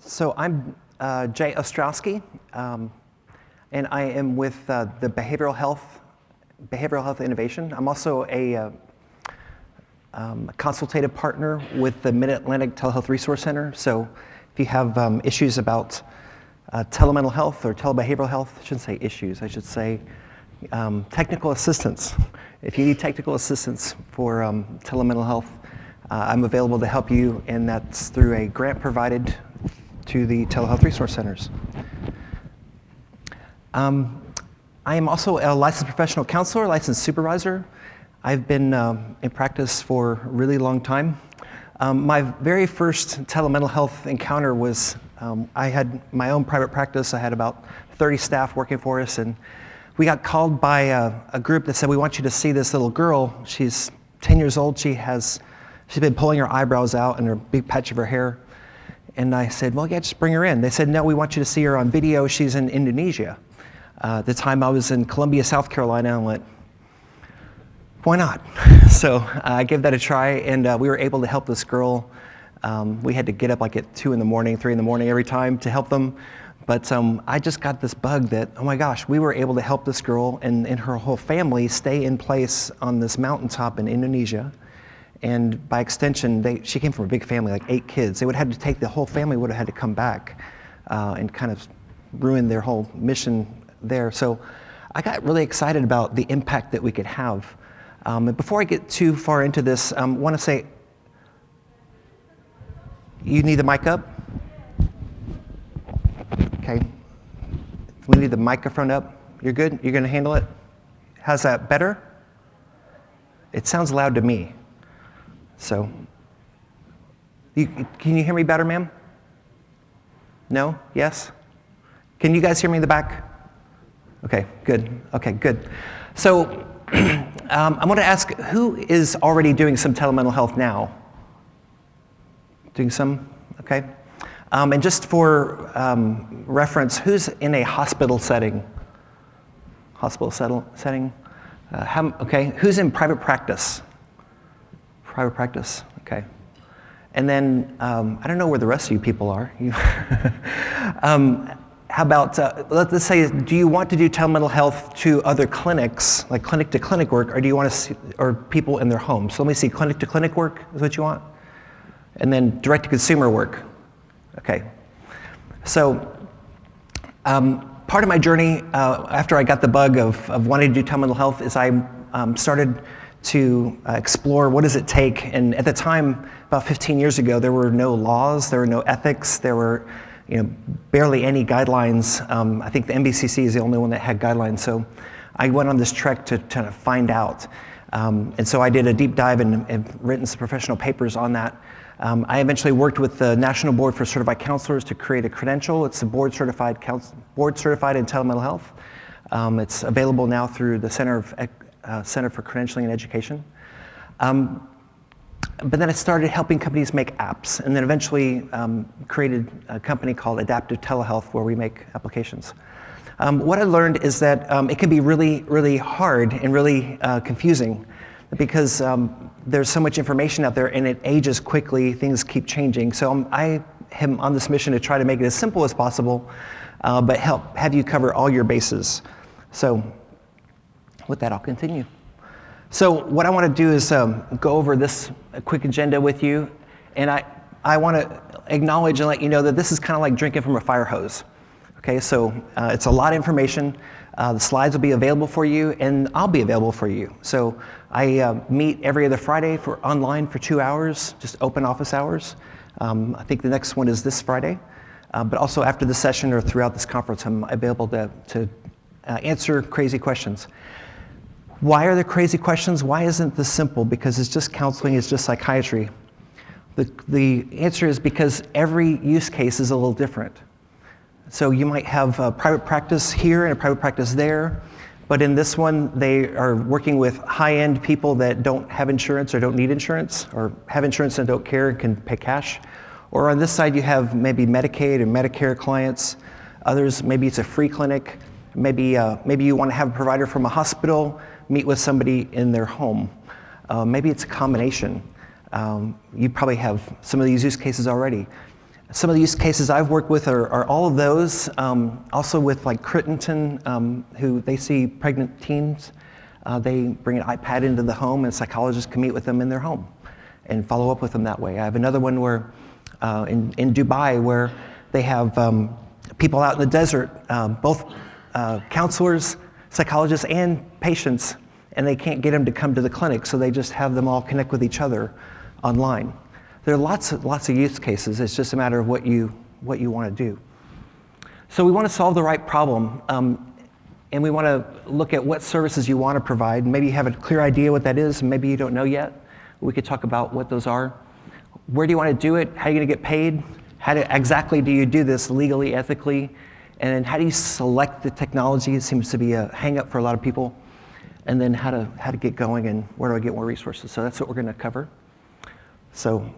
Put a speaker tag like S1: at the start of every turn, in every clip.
S1: So I'm Jay Ostrowski, and I am with the Behavioral Health Innovation. I'm also a consultative partner with the Mid-Atlantic Telehealth Resource Center. So if you have issues about telemental health or telebehavioral health, I shouldn't say issues, I should say technical assistance. If you need technical assistance for telemental health, I'm available to help you, and that's through a grant provided to the telehealth resource centers. I am also a licensed professional counselor, licensed supervisor. I've been in practice for a really long time. My very first telemental health encounter was, I had my own private practice. I had about 30 staff working for us, and we got called by a group that said, we want you to see this little girl. She's 10 years old. She's been pulling her eyebrows out and her big patch of her hair. And I said, well, yeah, just bring her in. They said, no, we want you to see her on video. She's in Indonesia. At the time, I was in Columbia, South Carolina, and went, why not? So I gave that a try, and we were able to help this girl. We had to get up like at 2 in the morning, 3 in the morning every time to help them. But I just got this bug that, oh my gosh, we were able to help this girl and her whole family stay in place on this mountaintop in Indonesia. And by extension, she came from a big family, like 8 kids. They would have had to take, the whole family would have had to come back and kind of ruin their whole mission there. So I got really excited about the impact that we could have. And before I get too far into this, I want to say, you need the mic up? Okay. We need the microphone up. You're good? You're going to handle it? How's that, better? It sounds loud to me. So, can you hear me better, ma'am? No? Yes? Can you guys hear me in the back? Okay, good. Okay, good. So, I want to ask, who is already doing some telemental health now? Doing some? Okay. And just for reference, who's in a hospital setting? Hospital setting? Okay. Who's in private practice? Private practice, okay. And then, I don't know where the rest of you people are. How about, let's say, do you want to do telemental health to other clinics, like clinic to clinic work, or do you want to see, or people in their homes? So let me see, clinic to clinic work is what you want? And then direct to consumer work, okay. So, part of my journey, after I got the bug of wanting to do telemental health, is I started to explore what does it take. And at the time, about 15 years ago, there were no laws, there were no ethics, there were barely any guidelines. I think the NBCC is the only one that had guidelines. So I went on this trek to kind of find out. And so I did a deep dive and written some professional papers on that. I eventually worked with the National Board for Certified Counselors to create a credential. It's a board certified in Telemental Health. It's available now through the Center for Credentialing and Education. But then I started helping companies make apps, and then eventually created a company called Adaptive Telehealth where we make applications. What I learned is that it can be really, really hard and really confusing because there's so much information out there and it ages quickly, things keep changing. So I am on this mission to try to make it as simple as possible, but have you cover all your bases. So with that, I'll continue. So what I want to do is go over this quick agenda with you, and I want to acknowledge and let you know that this is kind of like drinking from a fire hose. Okay, so it's a lot of information. The slides will be available for you, and I'll be available for you. So I meet every other Friday online for 2 hours, just open office hours. I think the next one is this Friday, but also after the session or throughout this conference, I'm available to answer crazy questions. Why are there crazy questions? Why isn't this simple? Because it's just counseling, it's just psychiatry. The answer is because every use case is a little different. So you might have a private practice here and a private practice there, but in this one, they are working with high-end people that don't have insurance or don't need insurance, or have insurance and don't care and can pay cash. Or on this side, you have maybe Medicaid and Medicare clients. Others, maybe it's a free clinic. Maybe you want to have a provider from a hospital meet with somebody in their home. Maybe it's a combination. You probably have some of these use cases already. Some of the use cases I've worked with are all of those, also with like Crittenton, who they see pregnant teens. They bring an iPad into the home and psychologists can meet with them in their home and follow up with them that way. I have another one where in Dubai where they have people out in the desert, both counselors, psychologists, and patients, and they can't get them to come to the clinic, so they just have them all connect with each other online. There are lots of use cases. It's just a matter of what you want to do. So we want to solve the right problem, and we want to look at what services you want to provide. Maybe you have a clear idea what that is, and maybe you don't know yet. We could talk about what those are. Where do you want to do it? How are you going to get paid? How exactly do you do this legally, ethically? And then how do you select the technology? It seems to be a hang-up for a lot of people. And then how to get going and where do I get more resources? So that's what we're going to cover. So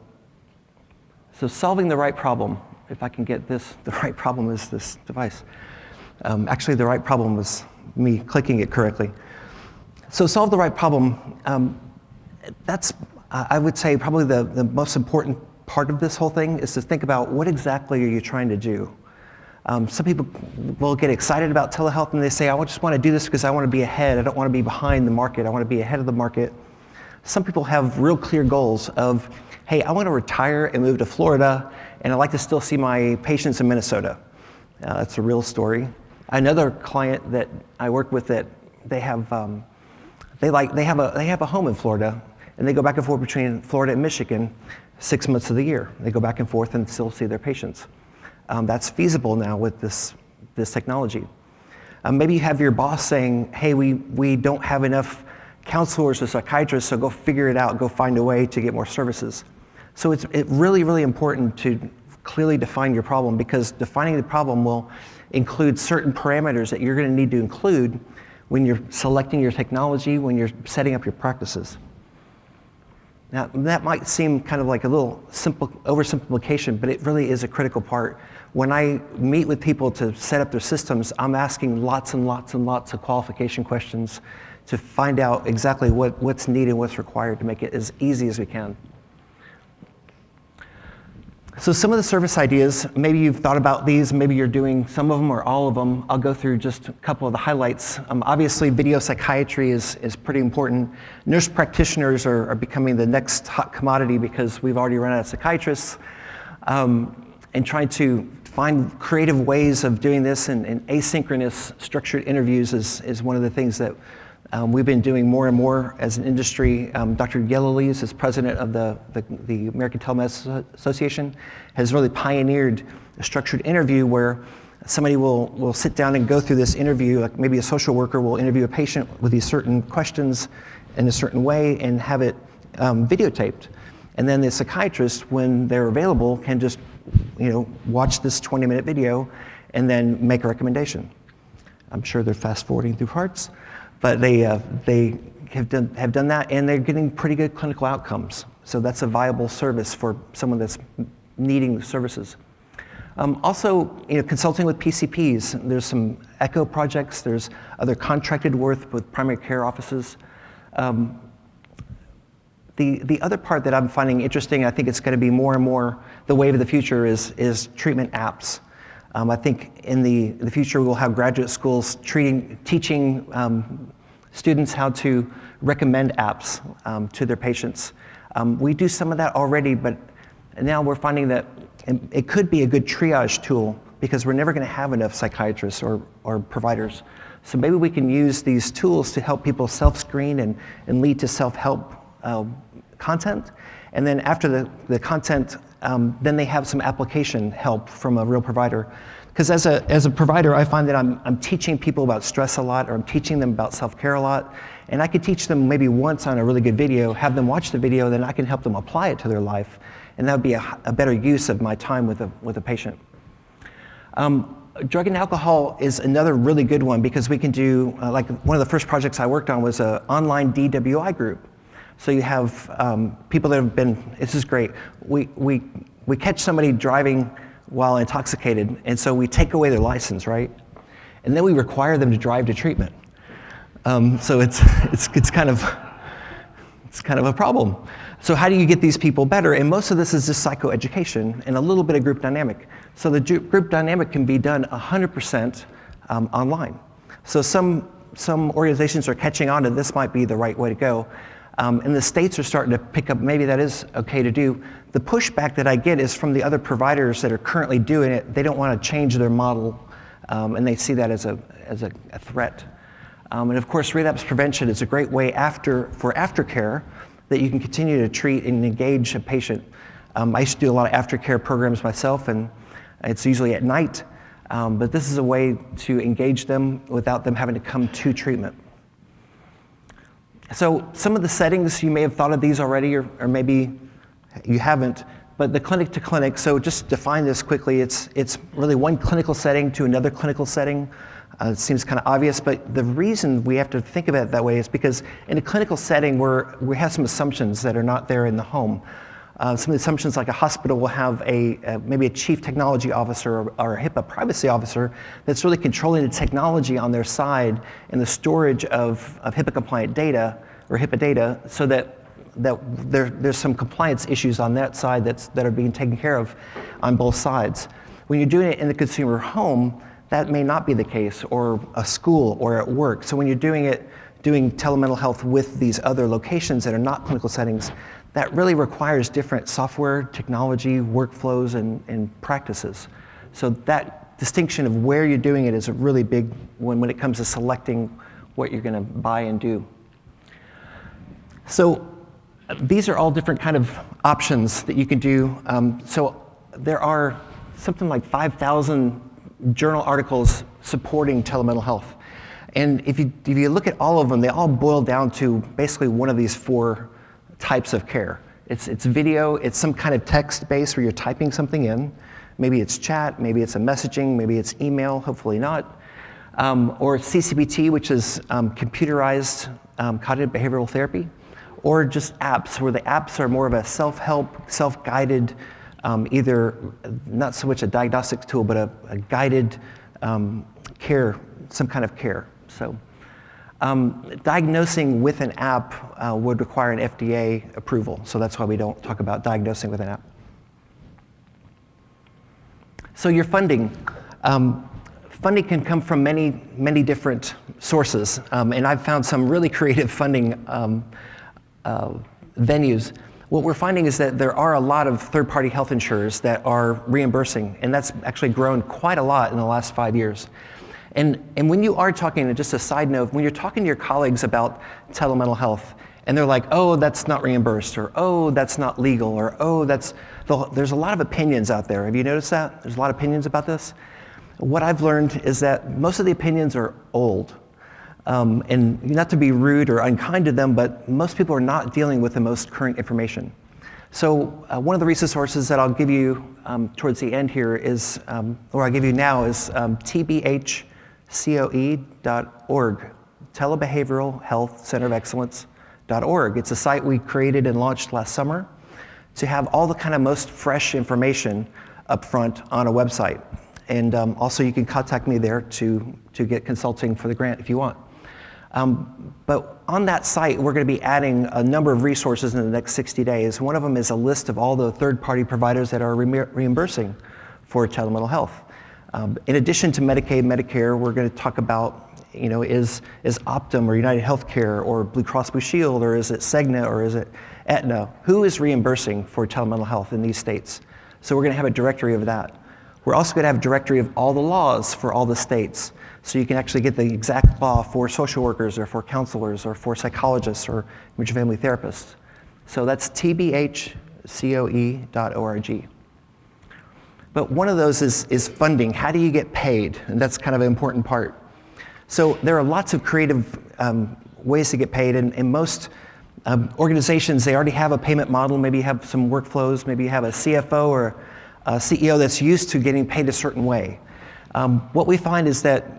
S1: solving the right problem. If I can get this, the right problem is this device. Actually, the right problem was me clicking it correctly. So solve the right problem. That's, I would say, probably the most important part of this whole thing is to think about what exactly are you trying to do. Some people will get excited about telehealth and they say, I just want to do this because I want to be ahead. I don't want to be behind the market. I want to be ahead of the market. Some people have real clear goals of, hey, I want to retire and move to Florida, and I'd like to still see my patients in Minnesota. That's a real story. Another client that I work with that they have a home in Florida, and they go back and forth between Florida and Michigan 6 months of the year. They go back and forth and still see their patients. That's feasible now with this technology. Maybe you have your boss saying, hey, we don't have enough counselors or psychiatrists, so go figure it out, go find a way to get more services. So it's really, really important to clearly define your problem, because defining the problem will include certain parameters that you're going to need to include when you're selecting your technology, when you're setting up your practices. Now, that might seem kind of like a little simple oversimplification, but it really is a critical part. When I meet with people to set up their systems, I'm asking lots and lots and lots of qualification questions to find out exactly what's needed, what's required to make it as easy as we can. So some of the service ideas, maybe you've thought about these, maybe you're doing some of them or all of them. I'll go through just a couple of the highlights. Obviously, video psychiatry is pretty important. Nurse practitioners are becoming the next hot commodity because we've already run out of psychiatrists. And trying to find creative ways of doing this, and asynchronous structured interviews is one of the things that we've been doing more and more as an industry. Dr. Yellowlees, as president of the American Telemedicine Association, has really pioneered a structured interview where somebody will sit down and go through this interview, like maybe a social worker will interview a patient with these certain questions in a certain way and have it videotaped. And then the psychiatrist, when they're available, can just watch this 20-minute video and then make a recommendation. I'm sure they're fast-forwarding through parts, but they have done that, and they're getting pretty good clinical outcomes. So that's a viable service for someone that's needing the services. Also, consulting with PCPs. There's some ECHO projects. There's other contracted work with primary care offices. The other part that I'm finding interesting, I think it's going to be more and more the wave of the future, is treatment apps. I think in the future we'll have graduate schools teaching students how to recommend apps to their patients. We do some of that already, but now we're finding that it could be a good triage tool, because we're never going to have enough psychiatrists or providers. So maybe we can use these tools to help people self-screen and lead to self-help content. And then after the content, then they have some application help from a real provider. Because as a provider, I find that I'm teaching people about stress a lot, or I'm teaching them about self-care a lot. And I could teach them maybe once on a really good video, have them watch the video, then I can help them apply it to their life. And that would be a better use of my time with a patient. Drug and alcohol is another really good one, because we can do, like one of the first projects I worked on was an online DWI group. So you have people that have been, this is great, we catch somebody driving while intoxicated, and so we take away their license, right? And then we require them to drive to treatment. So it's kind of, it's kind of a problem. So how do you get these people better? And most of this is just psychoeducation and a little bit of group dynamic. So the group dynamic can be done 100% online. So some organizations are catching on to this might be the right way to go. And the states are starting to pick up, maybe that is okay to do. The pushback that I get is from the other providers that are currently doing it. They don't want to change their model, and they see that as a threat. And of course, relapse prevention is a great way for aftercare that you can continue to treat and engage a patient. I used to do a lot of aftercare programs myself, and it's usually at night. But this is a way to engage them without them having to come to treatment. So some of the settings, you may have thought of these already, or maybe you haven't, but the clinic to clinic, so just define this quickly, it's really one clinical setting to another clinical setting. It seems kind of obvious, but the reason we have to think about it that way is because in a clinical setting, we have some assumptions that are not there in the home. Some of the assumptions, like a hospital will have maybe a chief technology officer or a HIPAA privacy officer that's really controlling the technology on their side and the storage of HIPAA-compliant data or HIPAA data, so that there's some compliance issues on that side that are being taken care of on both sides. When you're doing it in the consumer home, that may not be the case, or a school or at work. So when you're doing telemental health with these other locations that are not clinical settings, that really requires different software, technology, workflows, and practices. So that distinction of where you're doing it is a really big one when it comes to selecting what you're going to buy and do. So these are all different kind of options that you can do. So there are something like 5,000 journal articles supporting telemental health. And if you look at all of them, they all boil down to basically one of these four types of care. It's video, it's some kind of text base where you're typing something in. Maybe it's chat, maybe it's a messaging, maybe it's email, hopefully not. Or CCBT, which is computerized cognitive behavioral therapy. Or just apps, where the apps are more of a self-help, self-guided, either not so much a diagnostic tool, but a guided care, some kind of care. So diagnosing with an app would require an FDA approval, so that's why we don't talk about diagnosing with an app. So your funding. Funding can come from many different sources, and I've found some really creative funding venues. What we're finding is that there are a lot of third-party health insurers that are reimbursing, and that's actually grown quite a lot in the last 5 years. And when you are talking, just a side note, when you're talking to your colleagues about telemental health, and they're like, oh, that's not reimbursed, or oh, that's not legal, or oh, there's a lot of opinions out there. Have you noticed that? There's a lot of opinions about this. What I've learned is that most of the opinions are old. And not to be rude or unkind to them, but most people are not dealing with the most current information. So one of the resources that I'll give you towards the end here is, or I'll give you now, is TBHCOE.org, Telebehavioral Health Center of Excellence.org. It's a site we created and launched last summer to have all the kind of most fresh information up front on a website. And also you can contact me there to get consulting for the grant if you want. But on that site, we're going to be adding a number of resources in the next 60 days. One of them is a list of all the third-party providers that are reimbursing for telemental health. In addition to Medicaid, Medicare, we're going to talk about, is Optum or United Healthcare or Blue Cross Blue Shield, or is it Cigna, or is it Aetna? Who is reimbursing for telemental health in these states? So we're going to have a directory of that. We're also going to have a directory of all the laws for all the states. So you can actually get the exact law for social workers or for counselors or for psychologists or marriage and family therapists. So that's tbhcoe.org. But one of those is funding. How do you get paid? And that's kind of an important part. So there are lots of creative ways to get paid, and most organizations, they already have a payment model. Maybe you have some workflows, maybe you have a CFO or a CEO that's used to getting paid a certain way. What we find is that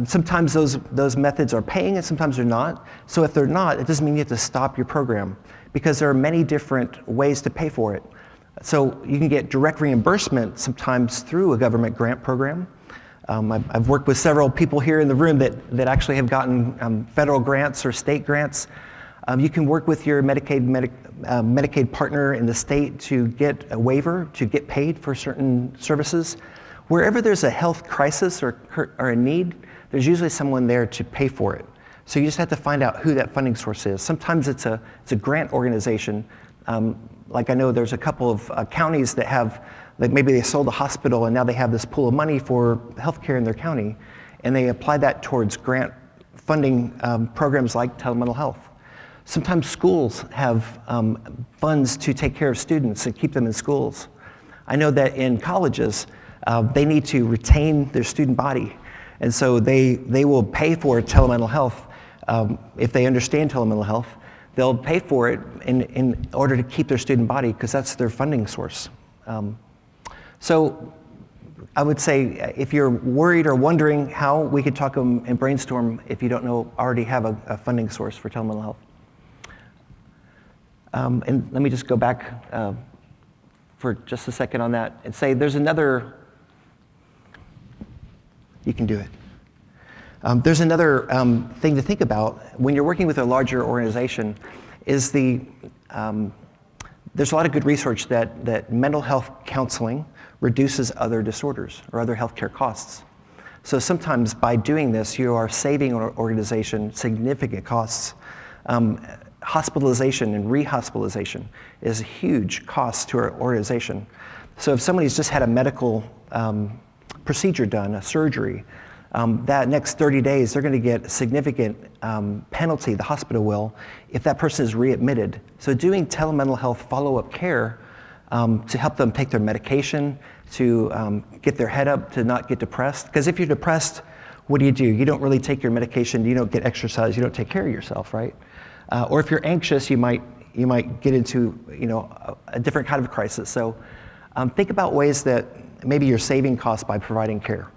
S1: sometimes those methods are paying and sometimes they're not. So if they're not, it doesn't mean you have to stop your program, because there are many different ways to pay for it. So you can get direct reimbursement sometimes through a government grant program. I've worked with several people here in the room that actually have gotten federal grants or state grants. You can work with your Medicaid partner in the state to get a waiver, to get paid for certain services. Wherever there's a health crisis or a need, there's usually someone there to pay for it. So you just have to find out who that funding source is. Sometimes it's a grant organization. Like I know there's a couple of counties that have, like maybe they sold a hospital and now they have this pool of money for healthcare in their county, and they apply that towards grant funding programs like telemental health. Sometimes schools have funds to take care of students and keep them in schools. I know that in colleges, they need to retain their student body, and so they will pay for telemental health. If they understand telemental health, they'll pay for it in order to keep their student body, because that's their funding source. So I would say if you're worried or wondering how, we could talk and brainstorm if you don't already have a funding source for telemental health. And let me just go back for just a second on that and say there's another, you can do it. There's another thing to think about when you're working with a larger organization is there's a lot of good research that mental health counseling reduces other disorders or other healthcare costs. So sometimes by doing this, you are saving an organization significant costs. Hospitalization and rehospitalization is a huge cost to our organization. So if somebody's just had a medical procedure done, a surgery, that next 30 days, they're going to get a significant penalty, the hospital will, if that person is readmitted. So doing telemental health follow-up care to help them take their medication, to get their head up, to not get depressed. Because if you're depressed, what do? You don't really take your medication, you don't get exercise, you don't take care of yourself, right? Or if you're anxious, you might get into a different kind of crisis. So think about ways that maybe you're saving costs by providing care.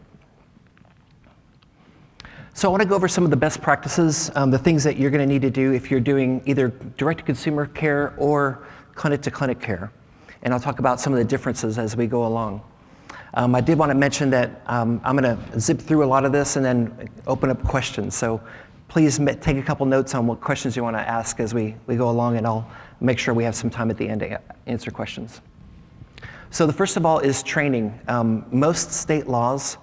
S1: So I want to go over some of the best practices, the things that you're going to need to do if you're doing either direct-to-consumer care or clinic-to-clinic care. And I'll talk about some of the differences as we go along. I did want to mention that I'm going to zip through a lot of this and then open up questions. So please take a couple notes on what questions you want to ask as we go along, and I'll make sure we have some time at the end to answer questions. So the first of all is training. Most state laws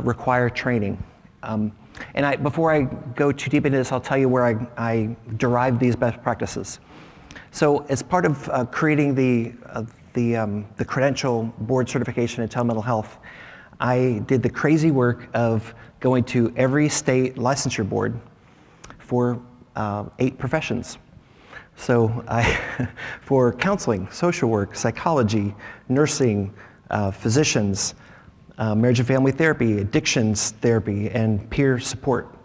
S1: require training. And before I go too deep into this, I'll tell you where I derived these best practices. So as part of creating the credential board certification in telemental health, I did the crazy work of going to every state licensure board for 8 professions. So for counseling, social work, psychology, nursing, physicians, marriage and family therapy, addictions therapy, and peer support.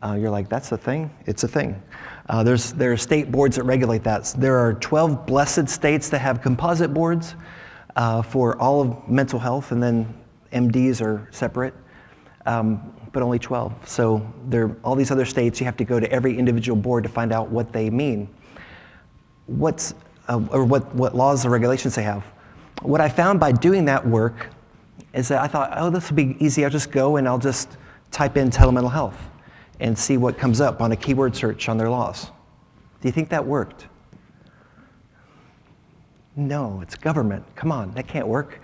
S1: You're like, that's a thing? It's a thing. There are state boards that regulate that. There are 12 blessed states that have composite boards for all of mental health, and then MDs are separate, but only 12. So all these other states, you have to go to every individual board to find out what they mean. What laws or regulations they have. What I found by doing that work is that I thought, oh, this will be easy. I'll just go and I'll just type in telemental health and see what comes up on a keyword search on their laws. Do you think that worked? No, it's government. Come on, that can't work.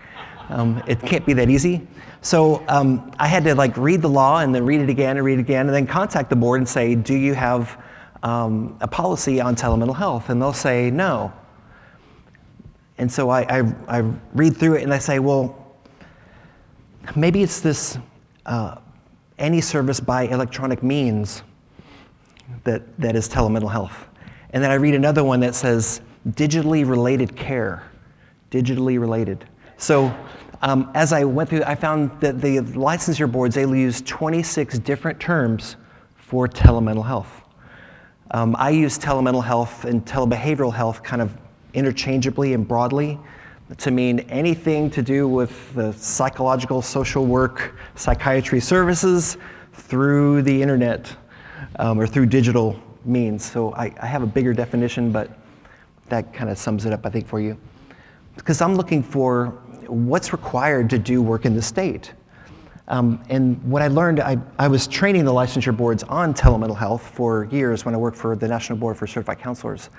S1: It can't be that easy. So I had to read the law and then read it again and then contact the board and say, do you have a policy on telemental health? And they'll say no. And so I read through it and I say, well, maybe it's this any service by electronic means that is telemental health. And then I read another one that says digitally related care, digitally related. So as I went through, I found that the licensure boards, they use 26 different terms for telemental health. I use telemental health and telebehavioral health kind of interchangeably and broadly to mean anything to do with the psychological, social work, psychiatry services through the internet or through digital means. So I have a bigger definition, but that kind of sums it up, I think, for you. Because I'm looking for what's required to do work in the state. And what I learned, I was training the licensure boards on telemental health for years when I worked for the National Board for Certified Counselors.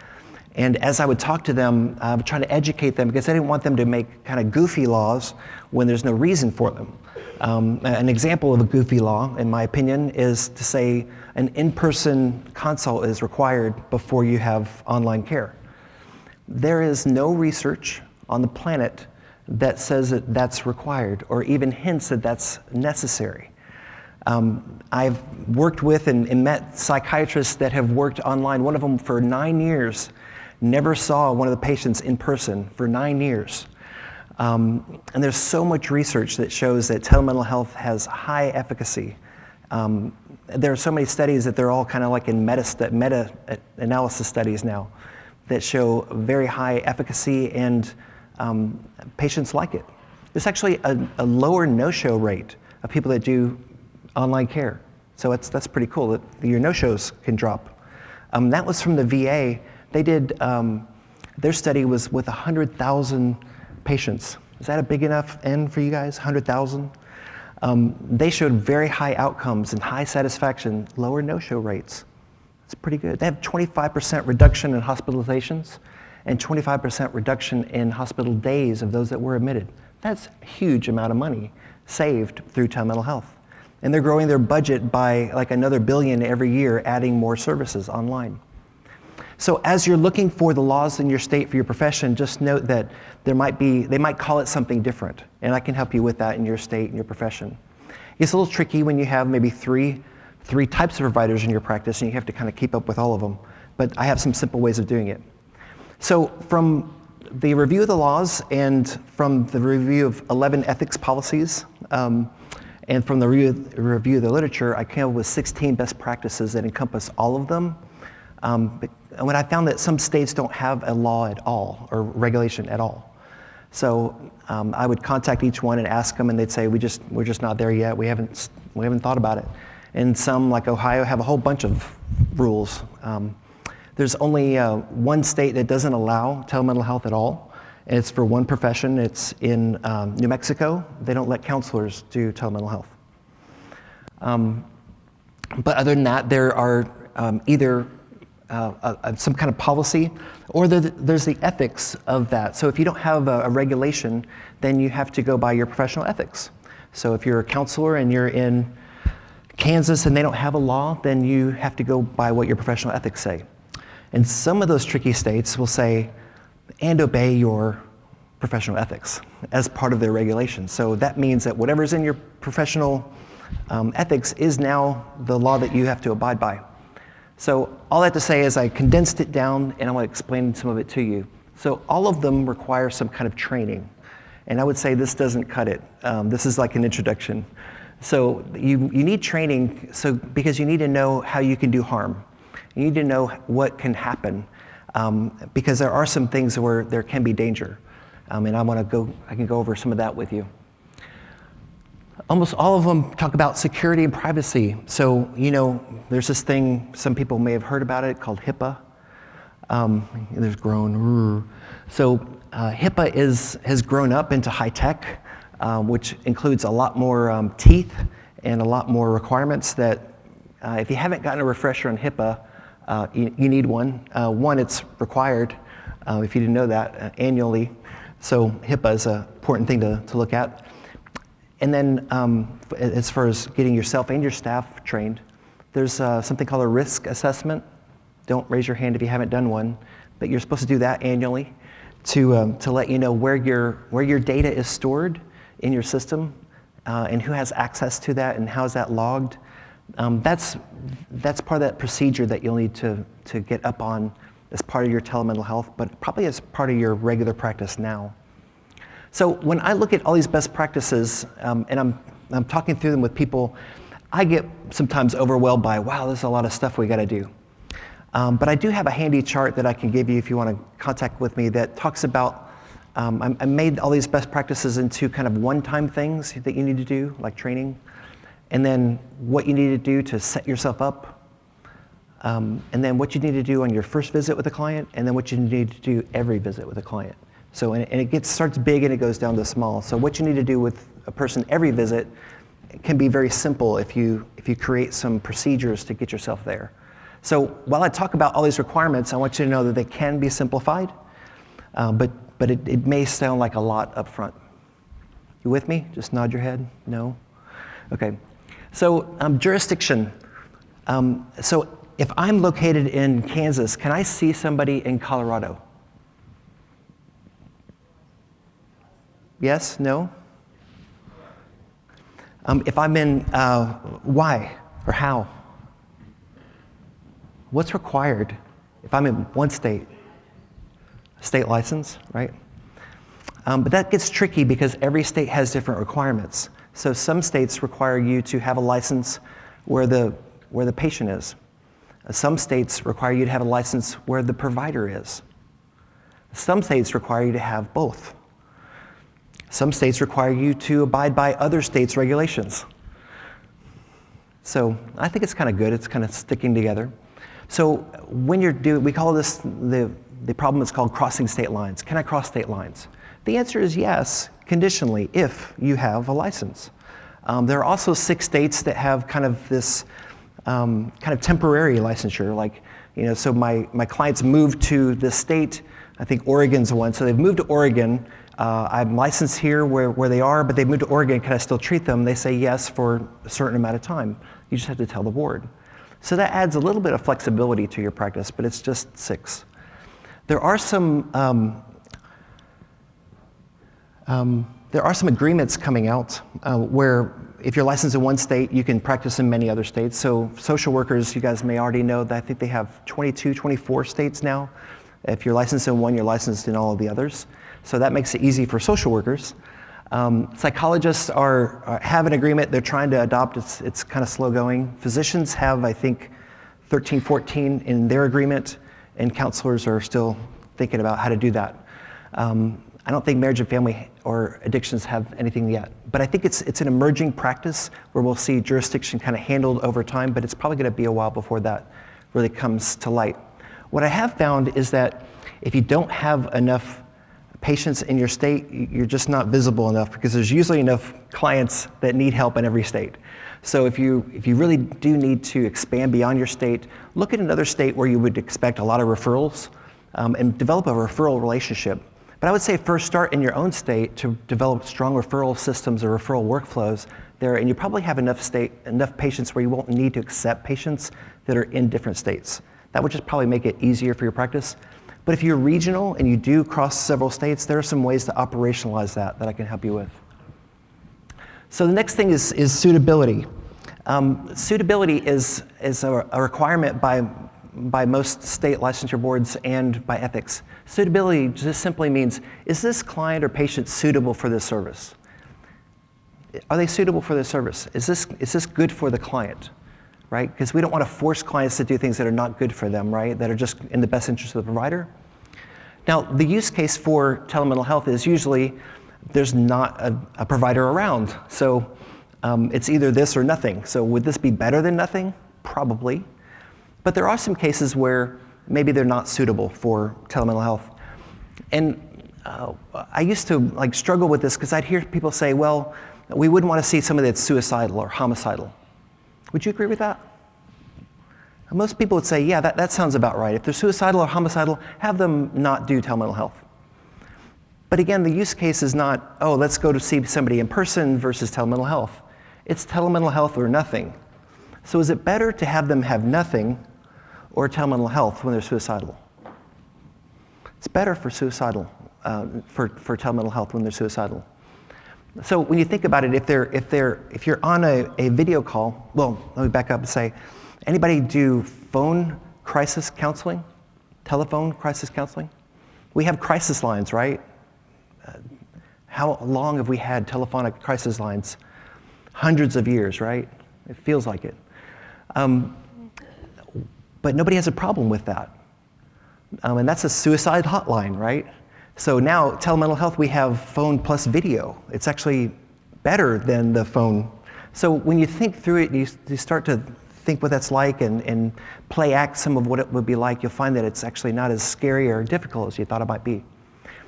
S1: And as I would talk to them, I would try to educate them because I didn't want them to make kind of goofy laws when there's no reason for them. An example of a goofy law, in my opinion, is to say an in-person consult is required before you have online care. There is no research on the planet that says that that's required or even hints that that's necessary. I've worked with and met psychiatrists that have worked online. One of them for 9 years never saw one of the patients in person for 9 years. And there's so much research that shows that telemental health has high efficacy. There are so many studies that they're all kind of like in meta-analysis studies now that show very high efficacy, and patients like it. There's actually a lower no-show rate of people that do online care. So that's pretty cool that your no-shows can drop. That was from the VA. They did, their study was with 100,000 patients. Is that a big enough N for you guys, 100,000? They showed very high outcomes and high satisfaction, lower no-show rates. It's pretty good. They have 25% reduction in hospitalizations and 25% reduction in hospital days of those that were admitted. That's a huge amount of money saved through telemental health. And they're growing their budget by like another $1 billion every year, adding more services online. So as you're looking for the laws in your state for your profession, just note that they might call it something different, and I can help you with that in your state and your profession. It's a little tricky when you have maybe three types of providers in your practice and you have to kind of keep up with all of them, but I have some simple ways of doing it. So from the review of the laws and from the review of 11 ethics policies, and from the review of the literature, I came up with 16 best practices that encompass all of them. When I found that some states don't have a law at all or regulation at all. So I would contact each one and ask them, and they'd say, we're just not there yet. We haven't thought about it. And some, like Ohio, have a whole bunch of rules. There's only one state that doesn't allow telemental health at all, and it's for one profession. It's in New Mexico. They don't let counselors do telemental health. But other than that, there are either some kind of policy, or there's the ethics of that. So if you don't have a regulation, then you have to go by your professional ethics. So if you're a counselor and you're in Kansas and they don't have a law, then you have to go by what your professional ethics say. And some of those tricky states will say, and obey your professional ethics as part of their regulation. So that means that whatever's in your professional ethics is now the law that you have to abide by. So all that to say is I condensed it down and I want to explain some of it to you. So all of them require some kind of training. And I would say this doesn't cut it. This is like an introduction. So you need training because you need to know how you can do harm. You need to know what can happen because there are some things where there can be danger. And I can go over some of that with you. Almost all of them talk about security and privacy. So, there's this thing, some people may have heard about it, called HIPAA. There's grown. So HIPAA has grown up into high tech, which includes a lot more teeth and a lot more requirements that if you haven't gotten a refresher on HIPAA, you need one. One, it's required, if you didn't know that, annually. So HIPAA is an important thing to look at. And then as far as getting yourself and your staff trained, there's something called a risk assessment. Don't raise your hand if you haven't done one, but you're supposed to do that annually to let you know where your data is stored in your system and who has access to that and how is that logged. That's part of that procedure that you'll need to get up on as part of your telemental health, but probably as part of your regular practice now. So when I look at all these best practices and I'm talking through them with people, I get sometimes overwhelmed by, wow, there's a lot of stuff we got to do. But I do have a handy chart that I can give you if you want to contact with me that talks about, I made all these best practices into kind of one-time things that you need to do, like training, and then what you need to do to set yourself up, and then what you need to do on your first visit with a client, and then what you need to do every visit with a client. So, and it starts big and it goes down to small. So what you need to do with a person every visit can be very simple if you create some procedures to get yourself there. So while I talk about all these requirements, I want you to know that they can be simplified, but it may sound like a lot up front. You with me? Just nod your head. No? Okay. So jurisdiction. So if I'm located in Kansas, can I see somebody in Colorado? Yes? No? If I'm in, why or how? What's required if I'm in one state? State license, right? But that gets tricky because every state has different requirements. So some states require you to have a license where the patient is. Some states require you to have a license where the provider is. Some states require you to have both. Some states require you to abide by other states' regulations. So I think it's kind of good. It's kind of sticking together. So when we call this, the problem is called crossing state lines. Can I cross state lines? The answer is yes, conditionally, if you have a license. There are also 6 states that have kind of this kind of temporary licensure. Like, so my clients moved to this state. I think Oregon's one. So they've moved to Oregon. I'm licensed here where they are, but they've moved to Oregon. Can I still treat them? They say yes for a certain amount of time. You just have to tell the board. So that adds a little bit of flexibility to your practice, but it's just 6. There are some agreements coming out where if you're licensed in one state, you can practice in many other states. So social workers, you guys may already know that I think they have 22, 24 states now. If you're licensed in one, you're licensed in all of the others. So that makes it easy for social workers. Psychologists have an agreement they're trying to adopt. It's kind of slow going. Physicians have, I think, 13, 14 in their agreement, and counselors are still thinking about how to do that. I don't think marriage and family or addictions have anything yet, but I think it's an emerging practice where we'll see jurisdiction kind of handled over time, but it's probably going to be a while before that really comes to light. What I have found is that if you don't have enough patients in your state, you're just not visible enough because there's usually enough clients that need help in every state. So if you really do need to expand beyond your state, look at another state where you would expect a lot of referrals and develop a referral relationship. But I would say first start in your own state to develop strong referral systems or referral workflows there, and you probably have enough patients where you won't need to accept patients that are in different states. That would just probably make it easier for your practice. But if you're regional and you do cross several states, there are some ways to operationalize that I can help you with. So the next thing is suitability. Suitability is a requirement by most state licensure boards and by ethics. Suitability just simply means, is this client or patient suitable for this service? Are they suitable for this service? Is this good for the client? Right? Because we don't want to force clients to do things that are not good for them, right? That are just in the best interest of the provider. Now, the use case for telemental health is usually there's not a provider around. So it's either this or nothing. So would this be better than nothing? Probably. But there are some cases where maybe they're not suitable for telemental health. And I used to struggle with this because I'd hear people say, well, we wouldn't want to see somebody that's suicidal or homicidal. Would you agree with that? Most people would say, yeah, that sounds about right. If they're suicidal or homicidal, have them not do telemental health. But again, the use case is not, oh, let's go to see somebody in person versus telemental health. It's telemental health or nothing. So is it better to have them have nothing or telemental health when they're suicidal? It's better for for telemental health when they're suicidal. So when you think about it, if you're on a video call, well, let me back up and say, anybody do phone crisis counseling? Telephone crisis counseling? We have crisis lines, right? How long have we had telephonic crisis lines? Hundreds of years, right? It feels like it. But nobody has a problem with that. And that's a suicide hotline, right? So now, telemental health, we have phone plus video. It's actually better than the phone. So when you think through it, you start to think what that's like and play act some of what it would be like, you'll find that it's actually not as scary or difficult as you thought it might be.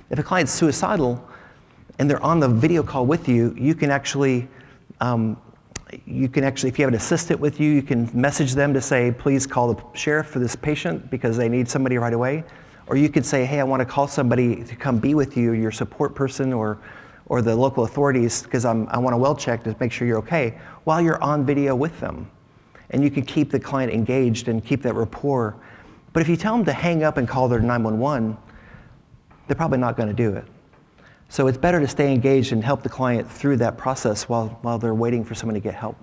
S1: If a client's suicidal and they're on the video call with you, you can actually You can actually, if you have an assistant with you, you can message them to say, please call the sheriff for this patient because they need somebody right away. Or you could say, hey, I want to call somebody to come be with you, your support person or the local authorities, because I want a well check to make sure you're okay, while you're on video with them. And you can keep the client engaged and keep that rapport. But if you tell them to hang up and call their 911, they're probably not going to do it. So it's better to stay engaged and help the client through that process while they're waiting for someone to get help.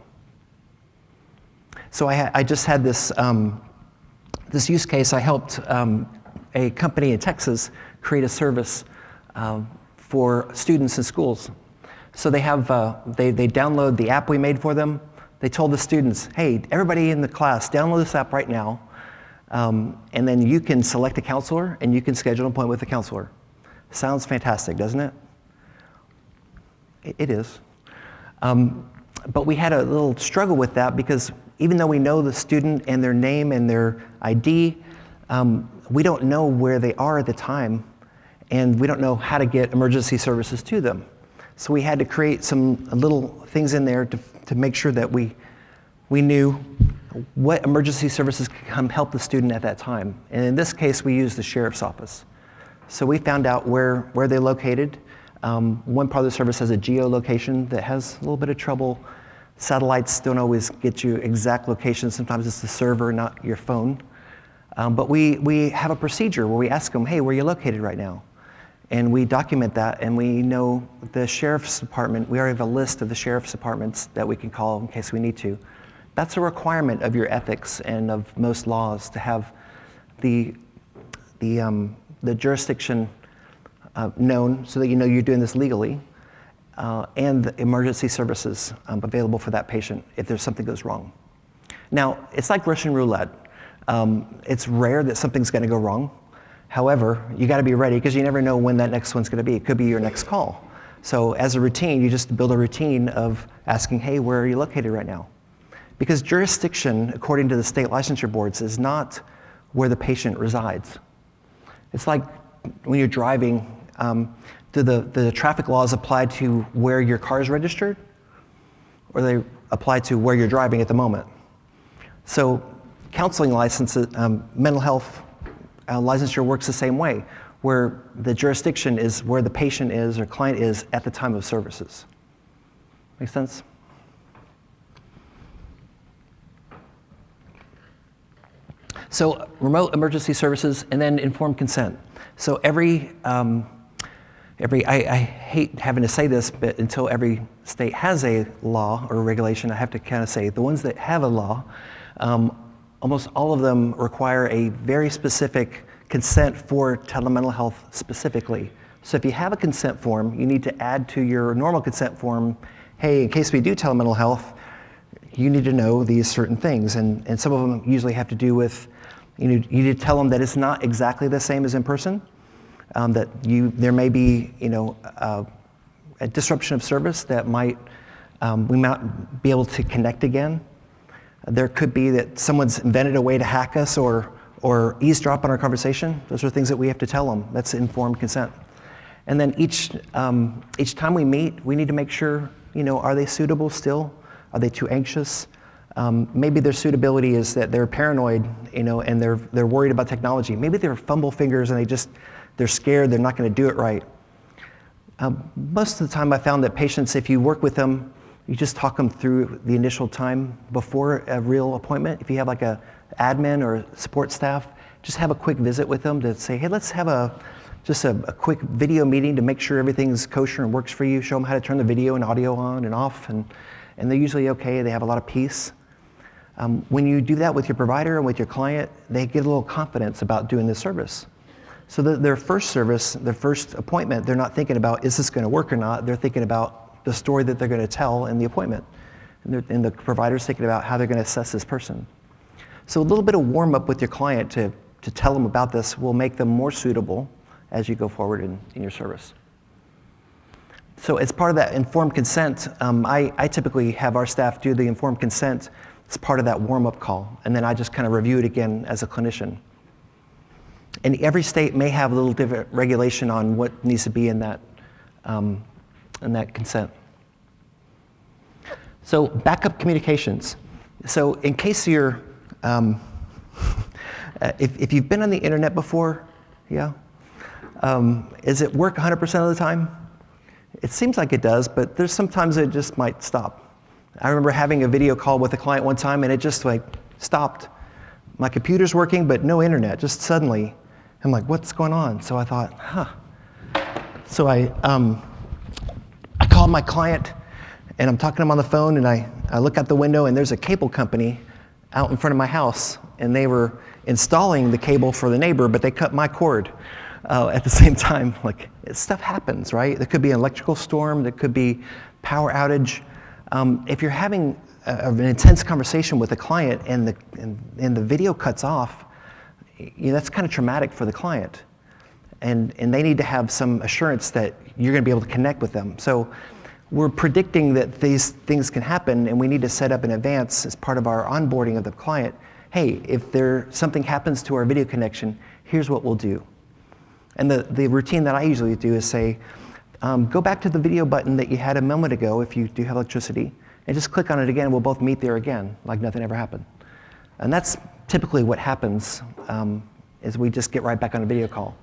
S1: So I just had this, this use case. I helped a company in Texas create a service for students in schools. So they have, they download the app we made for them. They told the students, hey, everybody in the class, download this app right now, and then you can select a counselor and you can schedule an appointment with a counselor. Sounds fantastic, doesn't it? It is. But we had a little struggle with that because even though we know the student and their name and their ID, we don't know where they are at the time, and we don't know how to get emergency services to them. So we had to create some little things in there to make sure that we knew what emergency services could come help the student at that time. And in this case, we used the sheriff's office. So we found out where they're located. One part of the service has a geolocation that has a little bit of trouble. Satellites don't always get you exact location. Sometimes it's the server, not your phone. But we have a procedure where we ask them, hey, where are you located right now? And we document that, and we know the sheriff's department. We already have a list of the sheriff's departments that we can call in case we need to. That's a requirement of your ethics and of most laws to have the jurisdiction known so that you know you're doing this legally, and the emergency services available for that patient if there's something goes wrong. Now, it's like Russian roulette. It's rare that something's going to go wrong. However, you got to be ready because you never know when that next one's going to be. It could be your next call. So as a routine, you just build a routine of asking, hey, where are you located right now? Because jurisdiction, according to the state licensure boards, is not where the patient resides. It's like when you're driving, do the traffic laws apply to where your car is registered? Or they apply to where you're driving at the moment? So counseling licenses, mental health licensure works the same way, where the jurisdiction is where the patient is or client is at the time of services. Make sense? So remote emergency services and then informed consent. So I hate having to say this, but until every state has a law or regulation, I have to kind of say the ones that have a law, almost all of them require a very specific consent for telemental health specifically. So if you have a consent form, you need to add to your normal consent form, hey, in case we do telemental health, you need to know these certain things. And some of them usually have to do with, you need to tell them that it's not exactly the same as in person, that there may be, a disruption of service that we might be able to connect again. There could be that someone's invented a way to hack us or eavesdrop on our conversation. Those are things that we have to tell them. That's informed consent. And then each time we meet, we need to make sure, are they suitable still? Are they too anxious? Maybe their suitability is that they're paranoid, and they're worried about technology. Maybe they're fumble fingers and they're scared, they're not going to do it right. Most of the time I found that patients, if you work with them, you just talk them through the initial time before a real appointment. If you have like a admin or support staff, just have a quick visit with them to say, hey, let's have just a quick video meeting to make sure everything's kosher and works for you. Show them how to turn the video and audio on and off, and they're usually okay. They have a lot of peace. When you do that with your provider and with your client, they get a little confidence about doing this service. So their first service, their first appointment, they're not thinking about, is this going to work or not? They're thinking about the story that they're going to tell in the appointment. And the provider's thinking about how they're going to assess this person. So a little bit of warm up with your client to tell them about this will make them more suitable as you go forward in your service. So as part of that informed consent, I typically have our staff do the informed consent as part of that warm-up call, and then I just kind of review it again as a clinician. And every state may have a little different regulation on what needs to be in that consent. So backup communications. So in case you're, if you've been on the internet before, yeah? Does it work 100% of the time? It seems like it does, but there's sometimes it just might stop. I remember having a video call with a client one time and it just like stopped. My computer's working, but no internet, just suddenly. I'm like, what's going on? So I thought, So I called my client and I'm talking to him on the phone and I look out the window and there's a cable company out in front of my house and they were installing the cable for the neighbor, but they cut my cord at the same time. Like, stuff happens, right? There could be an electrical storm, there could be power outage. If you're having an intense conversation with a client and the video cuts off, that's kind of traumatic for the client. And they need to have some assurance that you're going to be able to connect with them. So we're predicting that these things can happen, and we need to set up in advance as part of our onboarding of the client, hey, if something happens to our video connection, here's what we'll do. And the routine that I usually do is say, go back to the video button that you had a moment ago if you do have electricity, and just click on it again. We'll both meet there again, like nothing ever happened. And that's typically what happens, is we just get right back on a video call.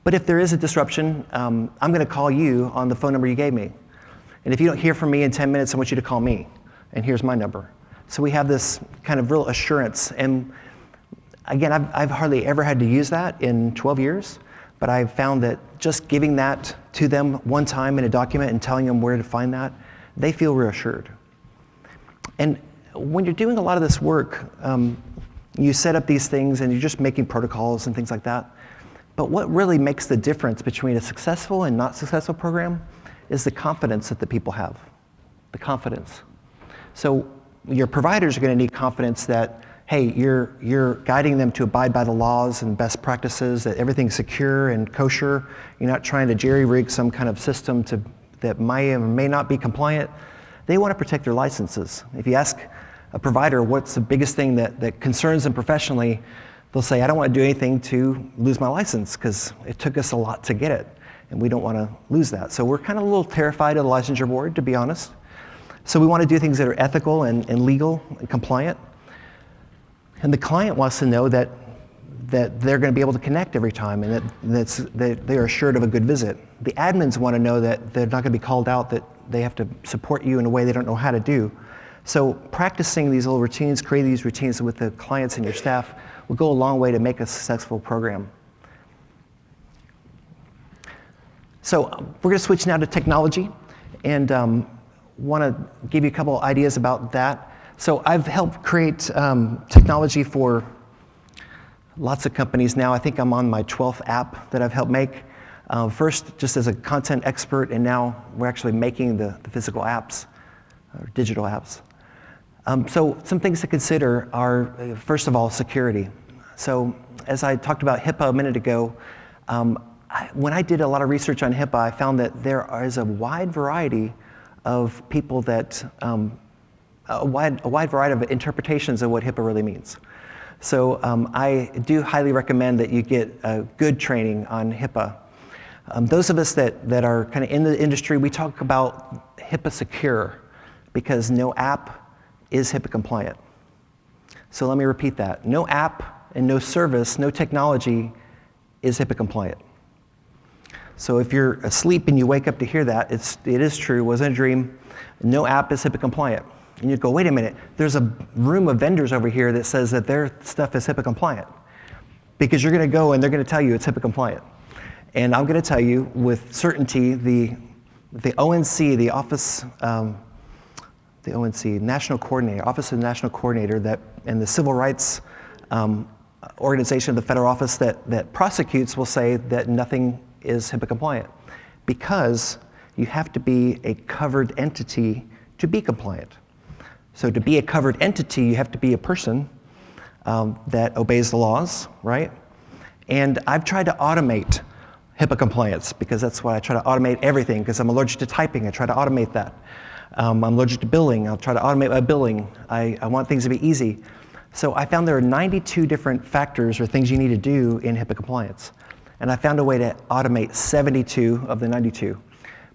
S1: But if there is a disruption, I'm going to call you on the phone number you gave me. And if you don't hear from me in 10 minutes, I want you to call me. And here's my number. So we have this kind of real assurance. And again, I've hardly ever had to use that in 12 years. But I've found that just giving that to them one time in a document and telling them where to find that, they feel reassured. And when you're doing a lot of this work, you set up these things and you're just making protocols and things like that. But what really makes the difference between a successful and not successful program is the confidence that the people have, the So your providers are going to need confidence that, hey, you're guiding them to abide by the laws and best practices, that everything's secure and kosher. You're not trying to jerry-rig some kind of system that may or may not be compliant. They want to protect their licenses. If you ask a provider what's the biggest thing that concerns them professionally, they'll say, I don't want to do anything to lose my license because it took us a lot to get it, and we don't want to lose that. So we're kind of a little terrified of the licensure board, to be honest. So we want to do things that are ethical and legal and compliant. And the client wants to know that they're going to be able to connect every time and that they are assured of a good visit. The admins want to know that they're not going to be called out, that they have to support you in a way they don't know how to do. So practicing these little routines, creating these routines with the clients and your staff will go a long way to make a successful program. So we're going to switch now to technology and want to give you a couple ideas about that. So I've helped create technology for lots of companies now. I think I'm on my 12th app that I've helped make. First, just as a content expert, and now we're actually making the physical apps, or digital apps. So some things to consider are, first of all, security. So as I talked about HIPAA a minute ago, when I did a lot of research on HIPAA, I found that there is a wide variety of people that, a wide variety of interpretations of what HIPAA really means. So I do highly recommend that you get good training on HIPAA. Those of us that are kind of in the industry, we talk about HIPAA-secure because no app is HIPAA compliant. So let me repeat that. No app and no service, no technology is HIPAA compliant. So if you're asleep and you wake up to hear that, it is true, it wasn't a dream. No app is HIPAA compliant. And you'd go, wait a minute, there's a room of vendors over here that says that their stuff is HIPAA compliant. Because you're going to go and they're going to tell you it's HIPAA compliant. And I'm going to tell you with certainty, the ONC, the Office, the ONC, National Coordinator, Office of the National Coordinator, and the Civil Rights organization of the federal office that prosecutes will say that nothing is HIPAA compliant because you have to be a covered entity to be compliant. So to be a covered entity, you have to be a person that obeys the laws, right? And I've tried to automate HIPAA compliance because that's why I try to automate everything because I'm allergic to typing. I try to automate that. I'm allergic to billing. I'll try to automate my billing. I want things to be easy. So I found there are 92 different factors or things you need to do in HIPAA compliance. And I found a way to automate 72 of the 92.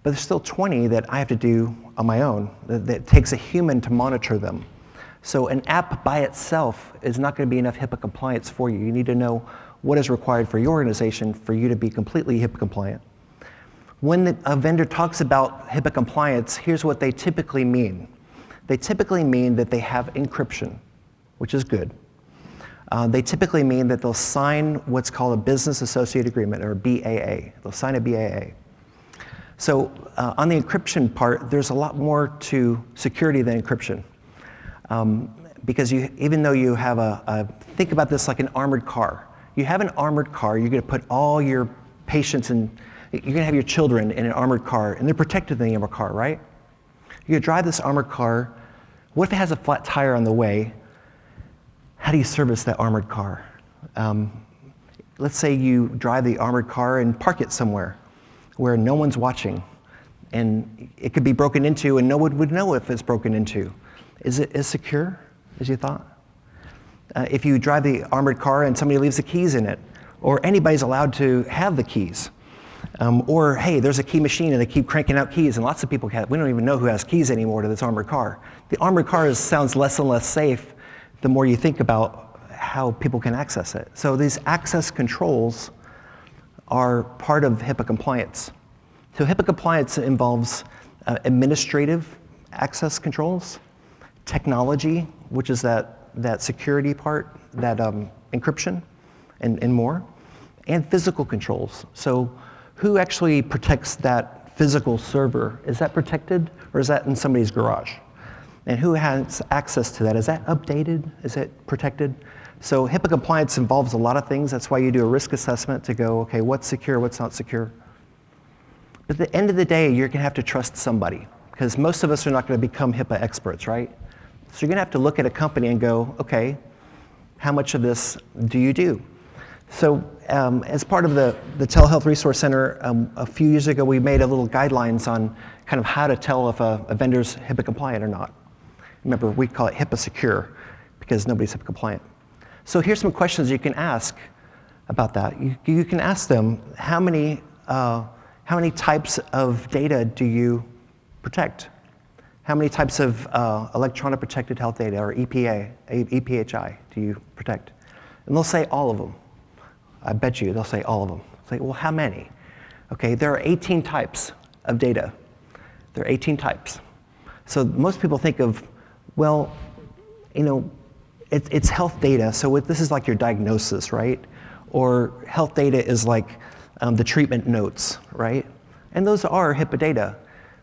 S1: but there's still 20 that I have to do on my own, that takes a human to monitor them. So an app by itself is not going to be enough HIPAA compliance for you. You need to know what is required for your organization for you to be completely HIPAA compliant. When a vendor talks about HIPAA compliance, here's what they typically mean. They typically mean that they have encryption, which is good. They typically mean that they'll sign what's called a business associate agreement, or BAA. They'll sign a BAA. So on the encryption part, there's a lot more to security than encryption. Because even though you have think about this like an armored car. You have an armored car, you're going to put all your patients in, you're going to have your children in an armored car, and they're protected in the armored car, right? You're going to drive this armored car. What if it has a flat tire on the way? How do you service that armored car? Let's say you drive the armored car and park it somewhere where no one's watching, and it could be broken into and no one would know if it's broken into. Is it as secure as you thought? If you drive the armored car and somebody leaves the keys in it, or anybody's allowed to have the keys, or hey, there's a key machine and they keep cranking out keys, and lots of people have, we don't even know who has keys anymore to this armored car. The armored car sounds less and less safe the more you think about how people can access it. So these access controls are part of HIPAA compliance. So HIPAA compliance involves administrative access controls, technology, which is that security part, that encryption, and more, and physical controls. So who actually protects that physical server? Is that protected, or is that in somebody's garage? And who has access to that? Is that updated? Is it protected? So HIPAA compliance involves a lot of things. That's why you do a risk assessment to go, okay, what's secure, what's not secure? But at the end of the day, you're going to have to trust somebody, because most of us are not going to become HIPAA experts, right? So you're going to have to look at a company and go, okay, how much of this do you do? So as part of the Telehealth Resource Center, a few years ago, we made a little guidelines on kind of how to tell if a vendor's HIPAA compliant or not. Remember, we call it HIPAA-secure because nobody's HIPAA compliant. So here's some questions you can ask about that. You can ask them, how many types of data do you protect? How many types of electronic protected health data, or EPHI, do you protect? And they'll say all of them. I bet you they'll say all of them. It's like, well, how many? Okay, there are 18 types of data. There are 18 types. So most people think of, well, you know, it's health data, so this is like your diagnosis, right? Or health data is like the treatment notes, right? And those are HIPAA data.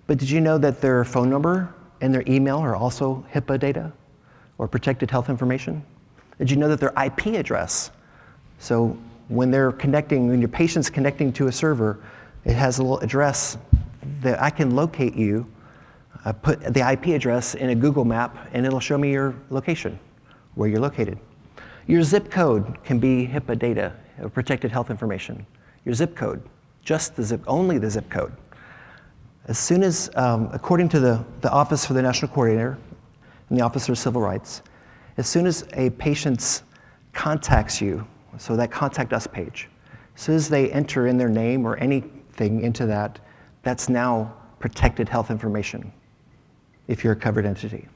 S1: But did you know that their phone number and their email are also HIPAA data, or protected health information? Did you know that their IP address, so when they're connecting, when your patient's connecting to a server, it has a little address that I can locate you, put the IP address in a Google map, and it'll show me your location, where you're located. Your zip code can be HIPAA data, or protected health information. Your zip code, just the zip, only the zip code. As soon as, according to the Office for the National Coordinator and the Office of Civil Rights, as soon as a patient contacts you, so that contact us page, as soon as they enter in their name or anything into that, that's now protected health information if you're a covered entity.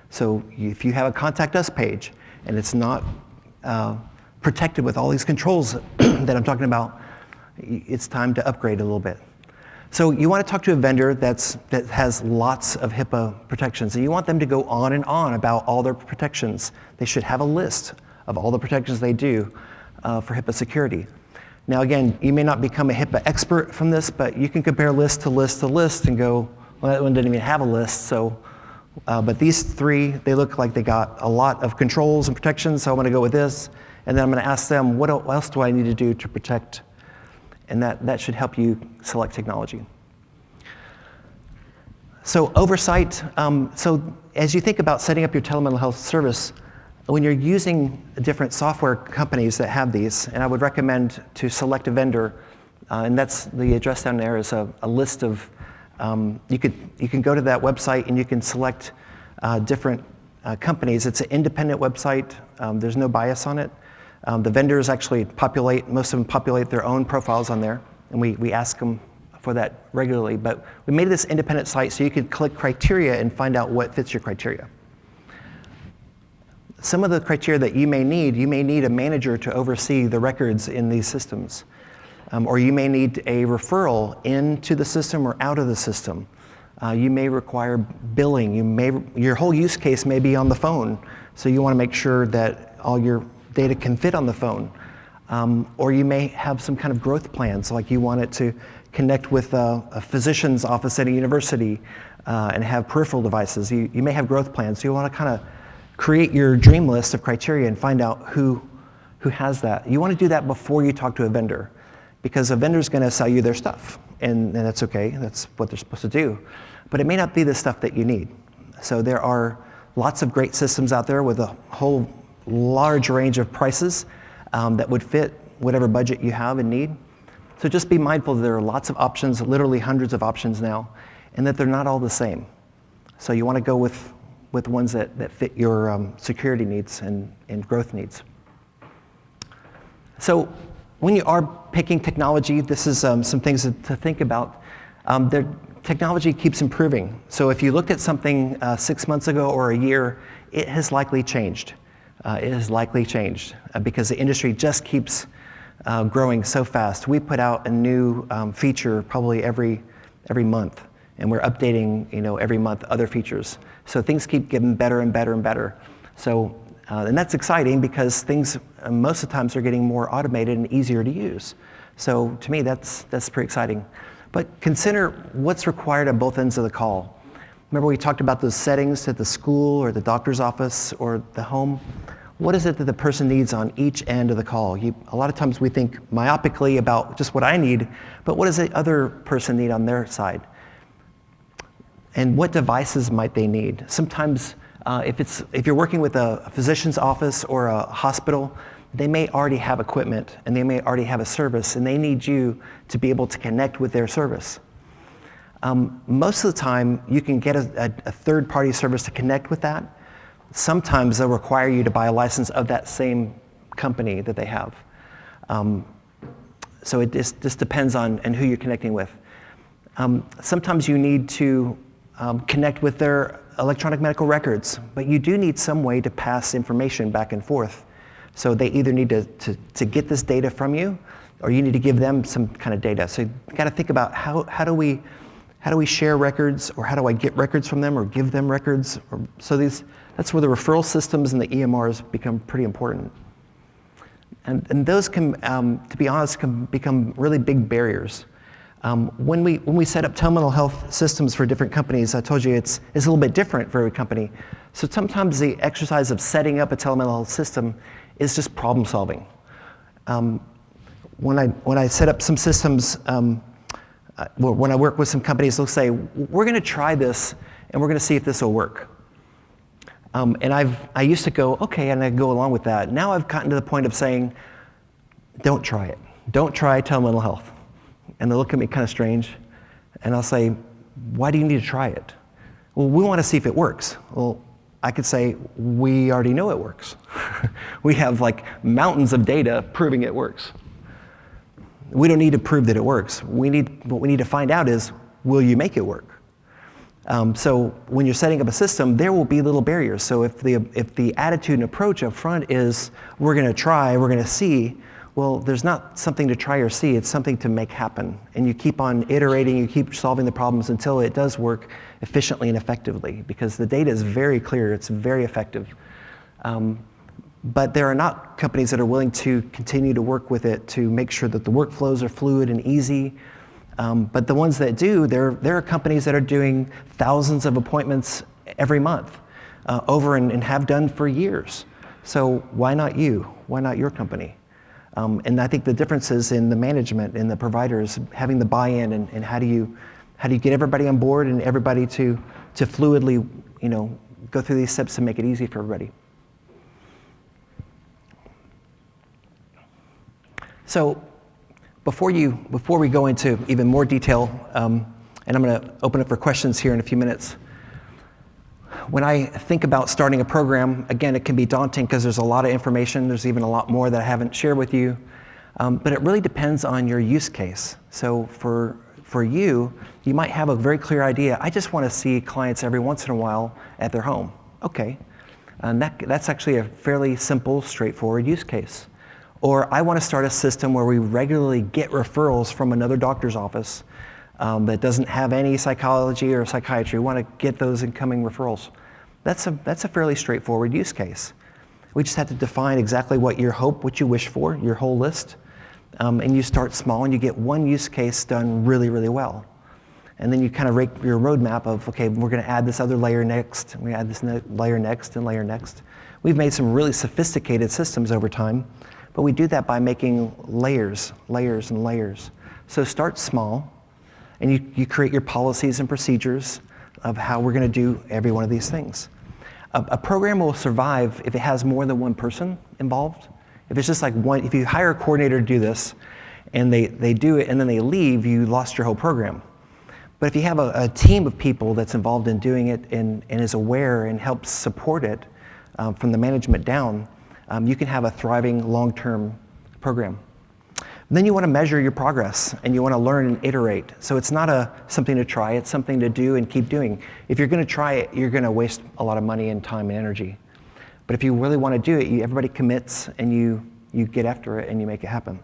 S1: So if you have a contact us page and it's not protected with all these controls that I'm talking about, it's time to upgrade a little bit. So you want to talk to a vendor that has lots of HIPAA protections, and you want them to go on and on about all their protections. They should have a list of all the protections they do for HIPAA security. Now again, you may not become a HIPAA expert from this, but you can compare list to list to list and go, well, that one didn't even have a list, so, but these three, they look like they got a lot of controls and protections, so I'm gonna go with this, and then I'm gonna ask them, what else do I need to do to protect? And that should help you select technology. So oversight, so as you think about setting up your telemental health service, when you're using different software companies that have these, and I would recommend to select a vendor, and that's the address down there is a list of, you can go to that website and you can select different companies. It's an independent website, there's no bias on it. The vendors actually most of them populate their own profiles on there, and we ask them for that regularly, but we made this independent site so you could click criteria and find out what fits your criteria. Some of the criteria that you may need a manager to oversee the records in these systems. Or you may need a referral into the system or out of the system. You may require billing. Your whole use case may be on the phone, so you want to make sure that all your data can fit on the phone. Or you may have some kind of growth plans, like you want it to connect with a physician's office at a university and have peripheral devices. You may have growth plans, so you want to kind of create your dream list of criteria and find out who has that. You want to do that before you talk to a vendor, because a vendor's going to sell you their stuff, and that's okay. That's what they're supposed to do. But it may not be the stuff that you need. So there are lots of great systems out there with a whole large range of prices that would fit whatever budget you have and need. So just be mindful that there are lots of options, literally hundreds of options now, and that they're not all the same. So you want to go with ones that fit your security needs and growth needs. So when you are picking technology, this is some things to think about. Technology keeps improving. So if you looked at something 6 months ago or a year, it has likely changed. It has likely changed because the industry just keeps growing so fast. We put out a new feature probably every month, and we're updating every month other features. So things keep getting better and better and better. So and that's exciting because things most of the times are getting more automated and easier to use. So to me, that's pretty exciting. But consider what's required at both ends of the call. Remember we talked about those settings at the school or the doctor's office or the home? What is it that the person needs on each end of the call? A lot of times we think myopically about just what I need, but what does the other person need on their side? And what devices might they need? Sometimes if you're working with a physician's office or a hospital, they may already have equipment and they may already have a service, and they need you to be able to connect with their service. Most of the time, you can get a third-party service to connect with that. Sometimes they'll require you to buy a license of that same company that they have. So it just depends on who you're connecting with. Sometimes you need to connect with their electronic medical records, but you do need some way to pass information back and forth. So they either need to get this data from you, or you need to give them some kind of data. So you've got to think about how do we share records, or how do I get records from them or give them records? So that's where the referral systems and the EMRs become pretty important. And those can, to be honest, can become really big barriers. When we set up telemental health systems for different companies, I told you it's a little bit different for every company. So sometimes the exercise of setting up a telemental health system is just problem solving. When I set up some systems, when I work with some companies, they'll say, we're going to try this and we're going to see if this will work. And I used to go, okay, and I'd go along with that. Now I've gotten to the point of saying, don't try it. Don't try telemental health. And they'll look at me kind of strange, and I'll say, why do you need to try it? Well, we want to see if it works. Well, I could say, we already know it works. We have like mountains of data proving it works. We don't need to prove that it works. What we need to find out is, will you make it work? So when you're setting up a system, there will be little barriers. So if the attitude and approach up front is, we're going to try, we're going to see, well, there's not something to try or see, it's something to make happen. And you keep on iterating, you keep solving the problems until it does work efficiently and effectively, because the data is very clear, it's very effective. But there are not companies that are willing to continue to work with it to make sure that the workflows are fluid and easy. But the ones that do, there are companies that are doing thousands of appointments every month over and have done for years. So why not you? Why not your company? And I think the difference is in the management and the providers having the buy-in, and how do you get everybody on board and everybody to fluidly, go through these steps to make it easy for everybody. So before we go into even more detail, and I'm going to open up for questions here in a few minutes. When I think about starting a program, again, it can be daunting because there's a lot of information. There's even a lot more that I haven't shared with you. But it really depends on your use case. So for For you, you might have a very clear idea. I just want to see clients every once in a while at their home. Okay, and that's actually a fairly simple, straightforward use case. Or I want to start a system where we regularly get referrals from another doctor's office that doesn't have any psychology or psychiatry. We want to get those incoming referrals. That's a fairly straightforward use case. We just have to define exactly what you wish for, your whole list. And you start small and you get one use case done really, really well. And then you kind of rake your roadmap of, okay, we're going to add this other layer next, and we add this layer next and layer next. We've made some really sophisticated systems over time, but we do that by making layers, layers, and layers. So start small, and you create your policies and procedures of how we're going to do every one of these things. A program will survive if it has more than one person involved. If it's just like one, if you hire a coordinator to do this, and they do it and then they leave, you lost your whole program. But if you have a team of people that's involved in doing it and is aware and helps support it from the management down, you can have a thriving long-term program. And then you want to measure your progress and you want to learn and iterate. So it's not something to try, it's something to do and keep doing. If you're going to try it, you're going to waste a lot of money and time and energy. But if you really want to do it, everybody commits and you get after it and you make it happen.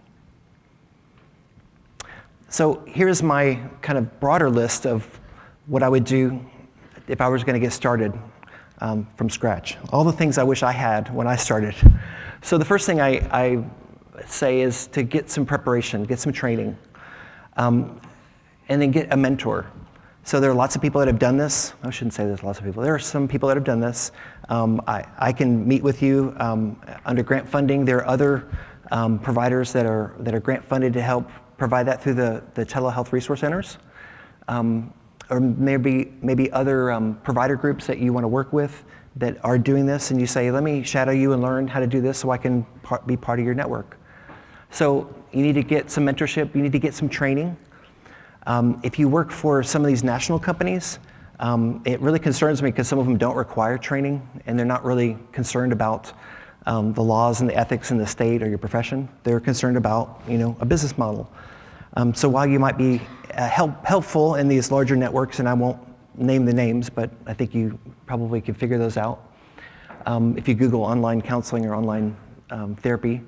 S1: So here's my kind of broader list of what I would do if I was going to get started from scratch. All the things I wish I had when I started. So the first thing I say is to get some preparation, get some training, and then get a mentor. So there are lots of people that have done this. I shouldn't say there's lots of people. There are some people that have done this. I can meet with you under grant funding. There are other providers that are grant funded to help provide that through the telehealth resource centers. Or maybe other provider groups that you want to work with that are doing this, and you say, let me shadow you and learn how to do this so I can be part of your network. So you need to get some mentorship, you need to get some training. If you work for some of these national companies, it really concerns me because some of them don't require training and they're not really concerned about the laws and the ethics in the state or your profession. They're concerned about, a business model. So while you might be helpful in these larger networks, and I won't name the names, but I think you probably can figure those out. If you Google online counseling or online therapy,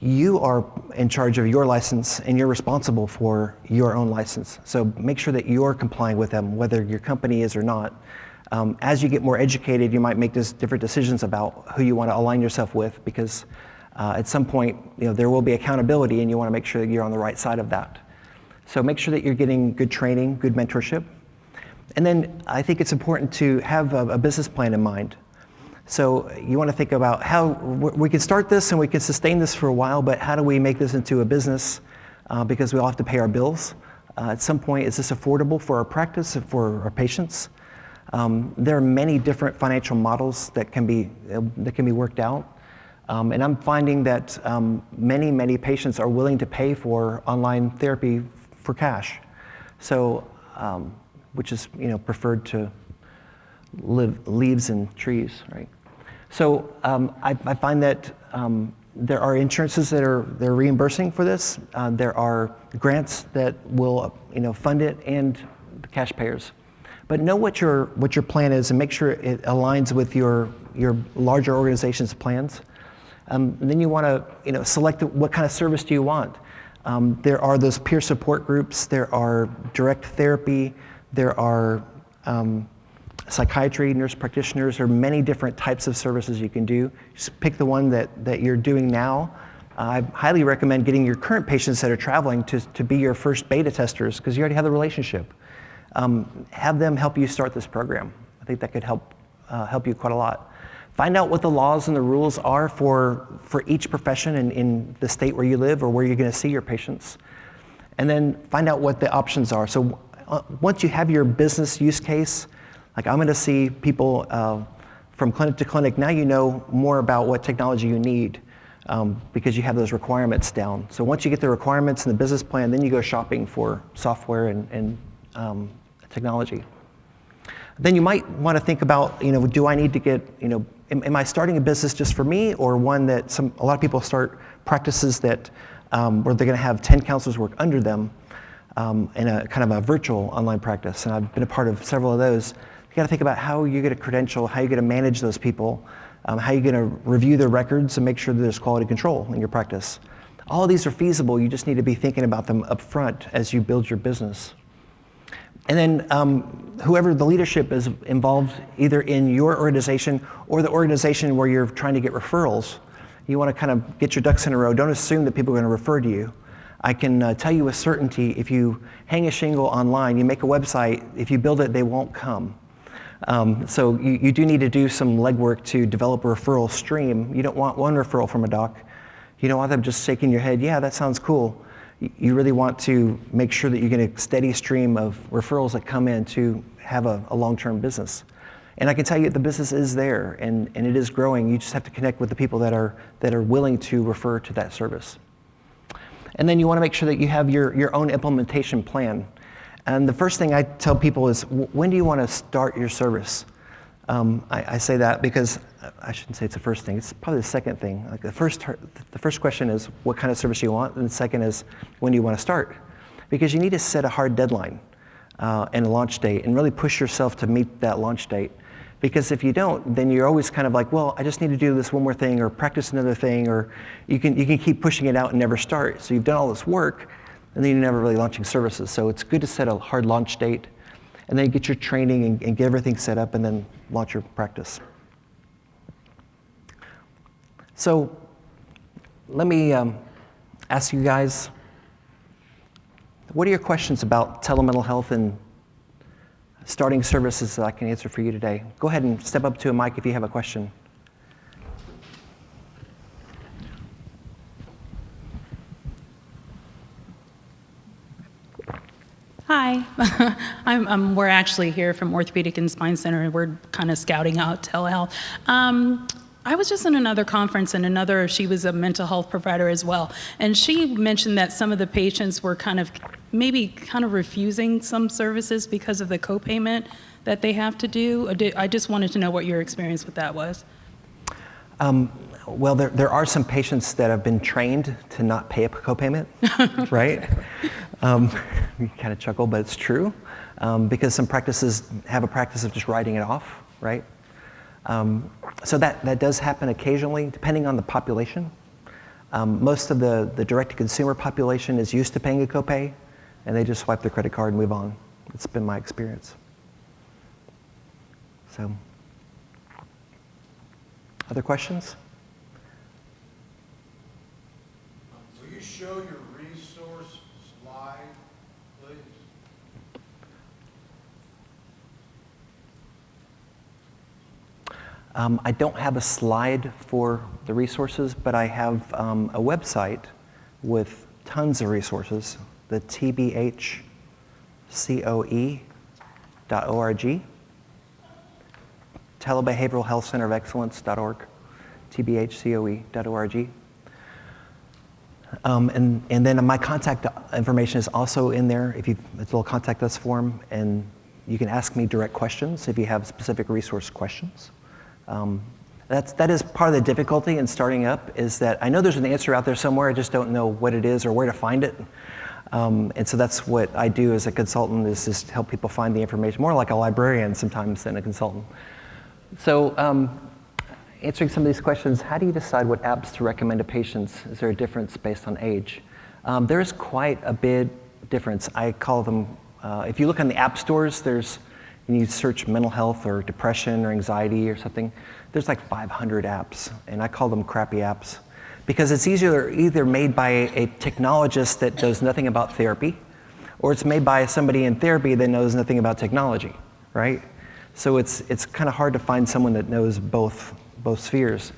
S1: you are in charge of your license and you're responsible for your own license. So make sure that you're complying with them, whether your company is or not. As you get more educated, you might make different decisions about who you want to align yourself with, because at some point, there will be accountability and you want to make sure that you're on the right side of that. So make sure that you're getting good training, good mentorship. And then I think it's important to have a business plan in mind. So you want to think about how we can start this and we can sustain this for a while, but how do we make this into a business? Because we all have to pay our bills. At some point, is this affordable for our practice and for our patients? There are many different financial models that can be worked out. And I'm finding that many patients are willing to pay for online therapy for cash. So, which is preferred to leaves and trees, right? So I find that there are insurances they're reimbursing for this. There are grants that will fund it, and the cash payers. But know what your plan is and make sure it aligns with your larger organization's plans. Then you want to select what kind of service do you want. There are those peer support groups. There are direct therapy. There are psychiatry, nurse practitioners. There are many different types of services you can do. Just pick the one that you're doing now. I highly recommend getting your current patients that are traveling to be your first beta testers, because you already have the relationship. Have them help you start this program. I think that could help you quite a lot. Find out what the laws and the rules are for each profession in the state where you live or where you're going to see your patients. And then find out what the options are. So once you have your business use case, like I'm going to see people from clinic to clinic, now you know more about what technology you need because you have those requirements down. So once you get the requirements and the business plan, then you go shopping for software and technology. Then you might want to think about, do I need to get, am I starting a business just for me, or one that a lot of people start practices that where they're going to have 10 counselors work under them. in a kind of a virtual online practice, and I've been a part of several of those. You got to think about how you're going to credential, how you're going to manage those people, how you're going to review their records and make sure that there's quality control in your practice. All of these are feasible. You just need to be thinking about them up front as you build your business. And then whoever the leadership is involved, either in your organization or the organization where you're trying to get referrals, you want to kind of get your ducks in a row. Don't assume that people are going to refer to you. I can tell you with certainty, if you hang a shingle online, you make a website, if you build it, they won't come. So you do need to do some legwork to develop a referral stream. You don't want one referral from a doc. You don't want them just shaking your head, yeah, that sounds cool. You really want to make sure that you get a steady stream of referrals that come in to have a long-term business. And I can tell you the business is there and it is growing. You just have to connect with the people that are willing to refer to that service. And then you want to make sure that you have your own implementation plan. And the first thing I tell people is, when do you want to start your service? I say that because I shouldn't say it's the first thing. It's probably the second thing. Like the first question is what kind of service you want, and the second is when do you want to start? Because you need to set a hard deadline and a launch date, and really push yourself to meet that launch date. Because if you don't, then you're always kind of like, well, I just need to do this one more thing, or practice another thing, or you can keep pushing it out and never start. So you've done all this work, and then you're never really launching services. So it's good to set a hard launch date, and then get your training and get everything set up, and then launch your practice. So let me ask you guys, what are your questions about telemental health and starting services that I can answer for you today? Go ahead and step up to a mic if you have a question.
S2: Hi, we're actually here from Orthopedic and Spine Center, and we're kind of scouting out telehealth. I was just in another conference, and she was a mental health provider as well, and she mentioned that some of the patients were maybe refusing some services because of the copayment that they have to do. I just wanted to know what your experience with that was.
S1: Well, there are some patients that have been trained to not pay a copayment, right? You kind of chuckle, but it's true, because some practices have a practice of just writing it off, right? So that does happen occasionally, depending on the population. Most of the direct-to-consumer population is used to paying a copay, and they just swipe their credit card and move on. It's been my experience. So, other questions?
S3: Will you show your resource slide, please?
S1: I don't have a slide for the resources, but I have a website with tons of resources, the TBHCOE.org, Telebehavioral Health Center of Excellence.org, TBHCOE.org. And then my contact information is also in there. It's a little contact us form, and you can ask me direct questions if you have specific resource questions. That is part of the difficulty in starting up, is that I know there's an answer out there somewhere, I just don't know what it is or where to find it. And so that's what I do as a consultant, is just help people find the information, more like a librarian sometimes than a consultant. So answering some of these questions, how do you decide what apps to recommend to patients? Is there a difference based on age? There is quite a big difference. I call them, if you look on the app stores, and you search mental health or depression or anxiety or something, there's like 500 apps, and I call them crappy apps, because it's either made by a technologist that knows nothing about therapy, or it's made by somebody in therapy that knows nothing about technology, right? So it's kind of hard to find someone that knows both spheres.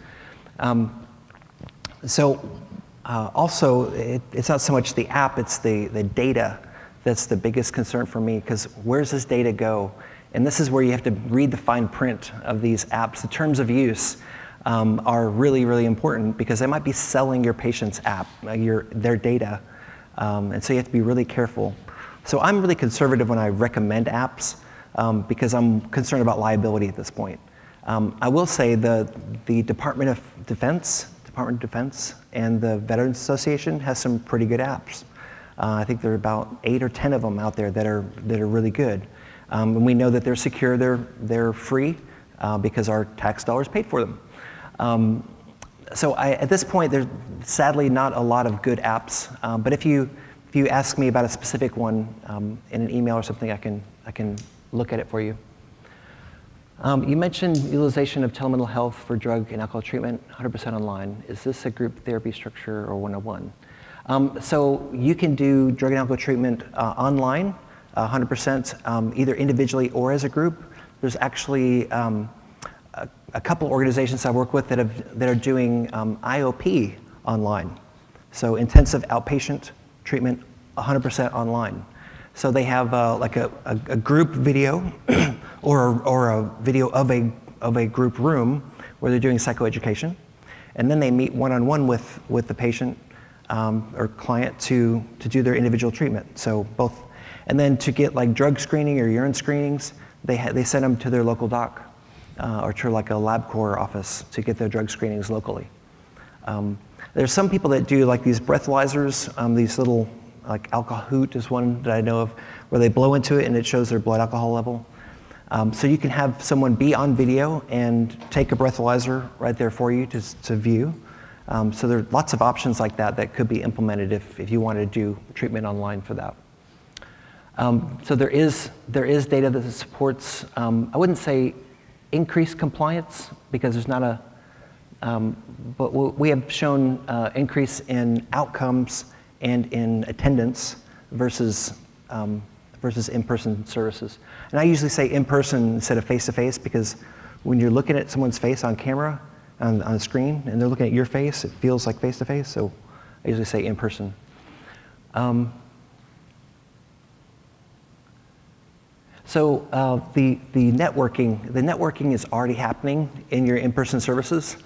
S1: Also, it's not so much the app, it's the data that's the biggest concern for me, because where's this data go? And this is where you have to read the fine print of these apps. The terms of use are really, really important, because they might be selling your patient's app, their data. And so you have to be really careful. So I'm really conservative when I recommend apps, because I'm concerned about liability at this point. I will say the Department of Defense and the Veterans Association has some pretty good apps. I think there are about 8 or 10 of them out there that are really good. And we know that they're secure, they're free, because our tax dollars paid for them. So at this point, there's sadly not a lot of good apps. But if you ask me about a specific one in an email or something, I can look at it for you. You mentioned utilization of telemental health for drug and alcohol treatment, 100% online. Is this a group therapy structure or one-on-one? So you can do drug and alcohol treatment online, 100%, either individually or as a group. There's actually a couple organizations I work with that are doing IOP online. So intensive outpatient treatment, 100% online. So they have like a group video or a video of a group room where they're doing psychoeducation, and then they meet one-on-one with the patient or client to do their individual treatment. So both, and then to get like drug screening or urine screenings, they send them to their local doc or to like a LabCorp office to get their drug screenings locally. There's some people that do like these breathalyzers, these little, like Alcohoot is one that I know of, where they blow into it and it shows their blood alcohol level. So you can have someone be on video and take a breathalyzer right there for you to view. So there are lots of options like that could be implemented if you want to do treatment online for that. So there is data that supports, I wouldn't say increased compliance, because there's not but we have shown increase in outcomes and in attendance versus in-person services. And I usually say in-person instead of face-to-face, because when you're looking at someone's face on camera, on a screen, and they're looking at your face, it feels like face-to-face, so I usually say in-person. So the networking is already happening in your in-person services.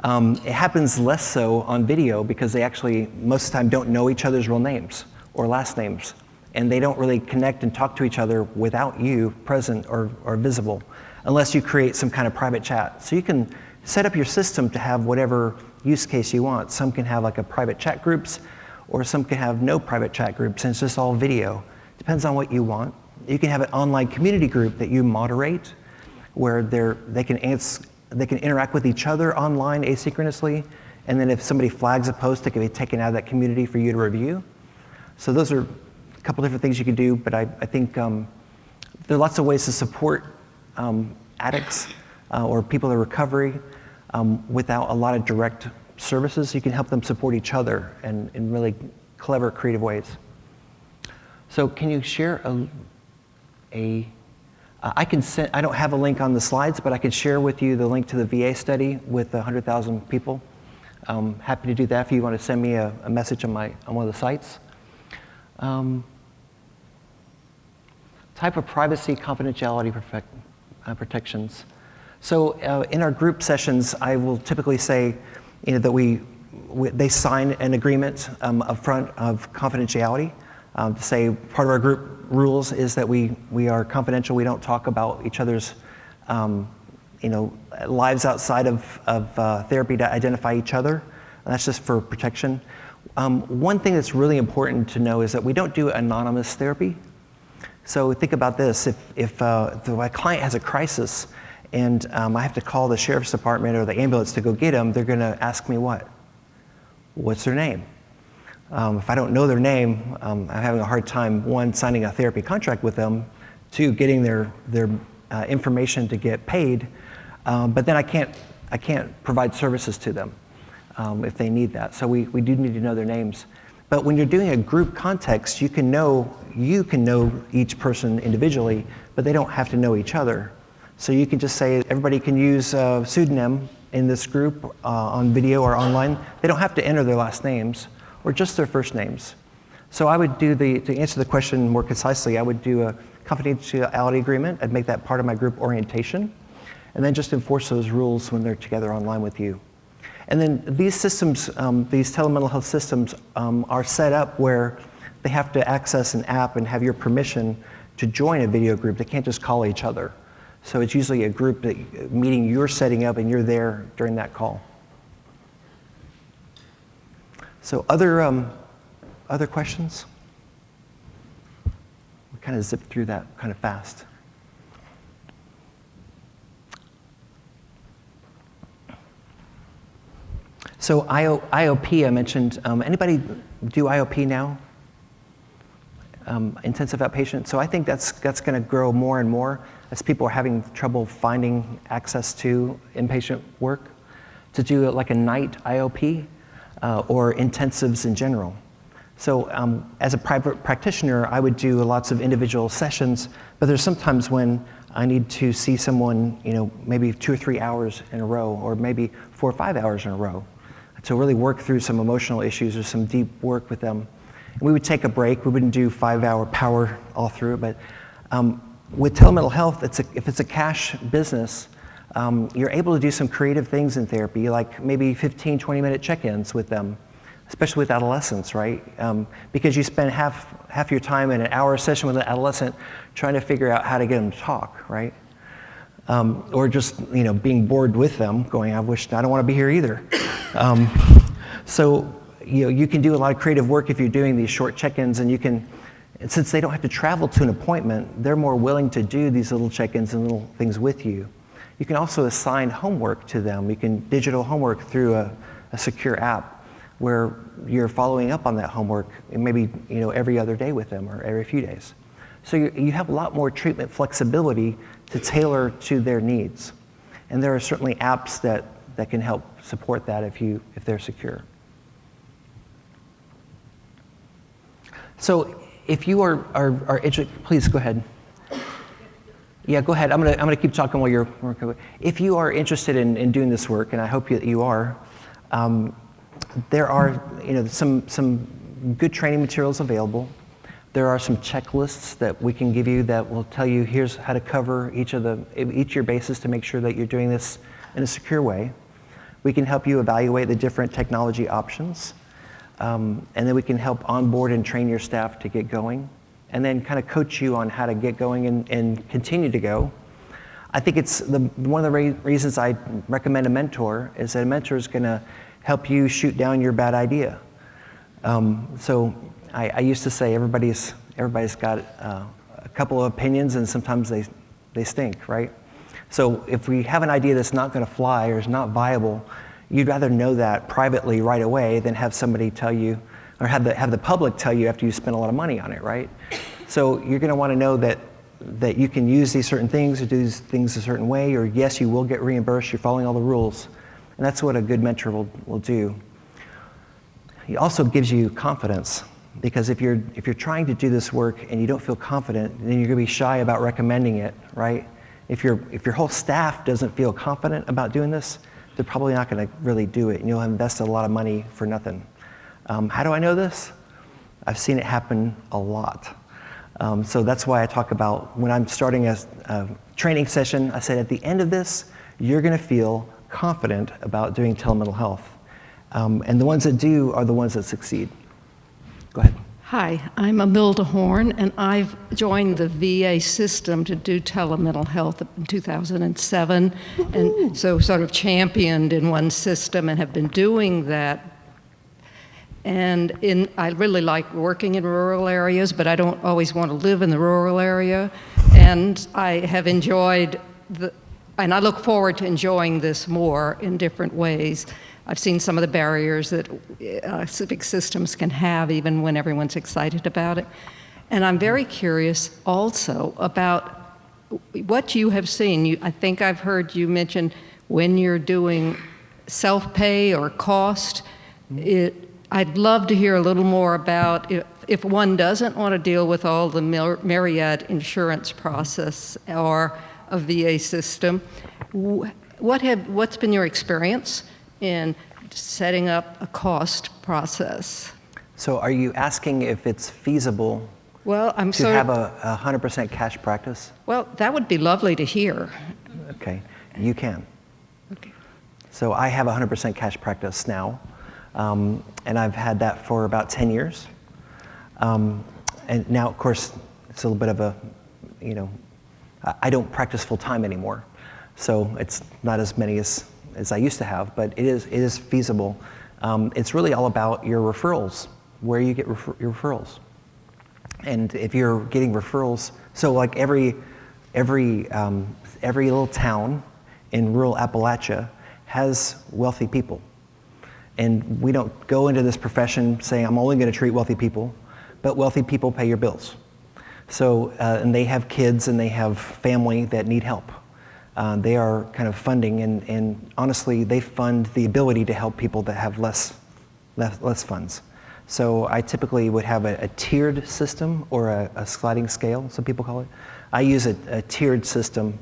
S1: It happens less so on video because they actually, most of the time, don't know each other's real names or last names. And they don't really connect and talk to each other without you present or visible, unless you create some kind of private chat. So you can set up your system to have whatever use case you want. Some can have like a private chat groups, or some can have no private chat groups, and it's just all video. Depends on what you want. You can have an online community group that you moderate, where they can interact with each other online asynchronously, and then if somebody flags a post, it can be taken out of that community for you to review. So those are a couple different things you can do, but I think there are lots of ways to support addicts or people in recovery without a lot of direct services. You can help them support each other in really clever, creative ways. So can you share I don't have a link on the slides, but I can share with you the link to the VA study with 100,000 people. I'm happy to do that if you want to send me a message on one of the sites. Type of privacy, confidentiality protections. So in our group sessions, I will typically say, that they sign an agreement up front of confidentiality to say part of our group rules is that we are confidential. We don't talk about each other's lives outside of therapy to identify each other. And that's just for protection. One thing that's really important to know is that we don't do anonymous therapy. So think about this: if my client has a crisis and I have to call the sheriff's department or the ambulance to go get them, they're going to ask me what's their name? If I don't know their name, I'm having a hard time, one, signing a therapy contract with them, two, getting their information to get paid, but then I can't provide services to them if they need that. So we do need to know their names. But when you're doing a group context, you can know each person individually, but they don't have to know each other. So you can just say everybody can use a pseudonym in this group on video or online. They don't have to enter their last names or just their first names. So I would do to answer the question more concisely, I would do a confidentiality agreement. I'd make that part of my group orientation, and then just enforce those rules when they're together online with you. And then these systems, these telemental health systems are set up where they have to access an app and have your permission to join a video group. They can't just call each other. So it's usually a group meeting you're setting up and you're there during that call. So other questions? kind of zip through that kind of fast. So IOP, I mentioned. Anybody do IOP now? Intensive outpatient. So I think that's going to grow more and more as people are having trouble finding access to inpatient work, to do like a night IOP or intensives in general. So as a private practitioner, I would do lots of individual sessions, but there's sometimes when I need to see someone, maybe 2 or 3 hours in a row, or maybe 4 or 5 hours in a row, to really work through some emotional issues or some deep work with them. And we would take a break. We wouldn't do 5-hour power all through it, but with telemental health, if it's a cash business, you're able to do some creative things in therapy, like maybe 15, 20-minute check-ins with them, especially with adolescents, right? Because you spend half your time in an hour session with an adolescent trying to figure out how to get them to talk, right? Or just being bored with them, going, I don't want to be here either. So you can do a lot of creative work if you're doing these short check-ins, and since they don't have to travel to an appointment, they're more willing to do these little check-ins and little things with you. You can also assign homework to them. You can digital homework through a secure app where you're following up on that homework, and maybe every other day with them or every few days. So you have a lot more treatment flexibility to tailor to their needs. And there are certainly apps that can help support that if they're secure. So if you are please go ahead. Yeah, go ahead. I'm gonna keep talking while you're working. If you are interested in doing this work, and I hope you are, there are some good training materials available. There are some checklists that we can give you that will tell you here's how to cover each of your bases to make sure that you're doing this in a secure way. We can help you evaluate the different technology options. And then we can help onboard and train your staff to get going, and then kind of coach you on how to get going and continue to go. I think it's one of the reasons I recommend a mentor is that a mentor is going to help you shoot down your bad idea. So I used to say everybody's got a couple of opinions, and sometimes they stink, right? So if we have an idea that's not going to fly or is not viable, you'd rather know that privately right away than have somebody tell you, or have the public tell you after you spend a lot of money on it, right? So you're going to want to know that you can use these certain things or do these things a certain way, or yes, you will get reimbursed, you're following all the rules. And that's what a good mentor will do. It also gives you confidence, because if you're trying to do this work and you don't feel confident, then you're going to be shy about recommending it, right? If your whole staff doesn't feel confident about doing this, they're probably not going to really do it, and you'll have invested a lot of money for nothing. How do I know this? I've seen it happen a lot. So that's why I talk about when I'm starting a training session, I said at the end of this, you're going to feel confident about doing telemental health. And the ones that do are the ones that succeed. Go ahead.
S4: Hi, I'm Amilda Horn, and I've joined the VA system to do telemental health in 2007, and so sort of championed in one system and have been doing that. And I really like working in rural areas, but I don't always want to live in the rural area. And I have enjoyed and I look forward to enjoying this more in different ways. I've seen some of the barriers that civic systems can have even when everyone's excited about it. And I'm very curious also about what you have seen. I think I've heard you mention when you're doing self-pay or cost. I'd love to hear a little more about if one doesn't want to deal with all the myriad insurance process or a VA system, what's been your experience in setting up a cost process?
S1: So are you asking if it's feasible to have a 100% cash practice?
S4: Well, that would be lovely to hear.
S1: Okay, you can.
S4: Okay.
S1: So I have a 100% cash practice now, and I've had that for about 10 years. And now, of course, it's a little bit of a, I don't practice full time anymore, so it's not as many as I used to have, but it is feasible. It's really all about your referrals, where you get your referrals. And if you're getting referrals, so like every little town in rural Appalachia has wealthy people. And we don't go into this profession saying, I'm only going to treat wealthy people, but wealthy people pay your bills. So, and they have kids and they have family that need help. They are kind of funding, and honestly, they fund the ability to help people that have less funds. So I typically would have a tiered system or a sliding scale, some people call it. I use a tiered system,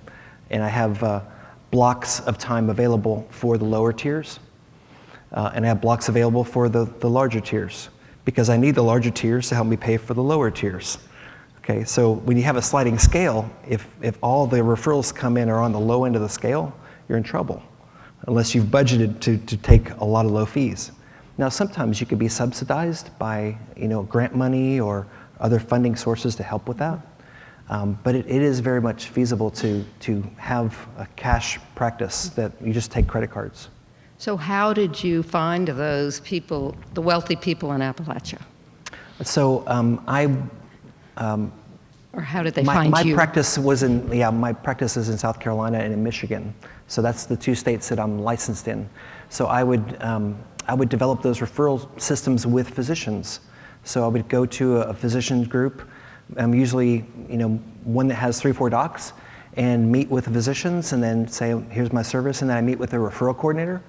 S1: and I have blocks of time available for the lower tiers, and I have blocks available for the larger tiers, because I need the larger tiers to help me pay for the lower tiers. Okay, so when you have a sliding scale, if all the referrals come in are on the low end of the scale, you're in trouble, unless you've budgeted to take a lot of low fees. Now, sometimes you could be subsidized by grant money or other funding sources to help with that, but it is very much feasible to have a cash practice that you just take credit cards.
S4: So how did you find those people, the wealthy people in Appalachia?
S1: So
S4: Or how did they find
S1: my
S4: you?
S1: practice was my practice is in South Carolina and in Michigan. So that's the two states that I'm licensed in. So I would develop those referral systems with physicians. So I would go to a physician group, usually one that has 3 or 4 docs, and meet with the physicians, and then say, here's my service, and then I meet with a referral coordinator,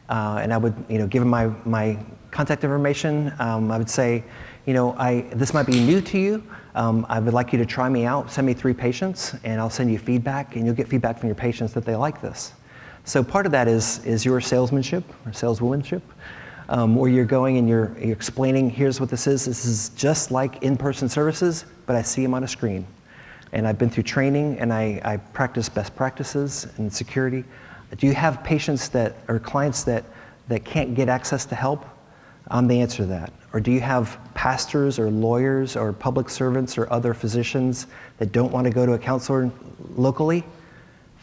S1: and I would give them my contact information. I would say, this might be new to you. I would like you to try me out. Send me 3 patients, and I'll send you feedback, and you'll get feedback from your patients that they like this. So part of that is your salesmanship or saleswomanship, where you're going and you're explaining, here's what this is. This is just like in-person services, but I see them on a screen. And I've been through training, and I practice best practices and security. Do you have patients or clients that can't get access to help? I'm the answer to that. Or do you have pastors or lawyers or public servants or other physicians that don't want to go to a counselor locally?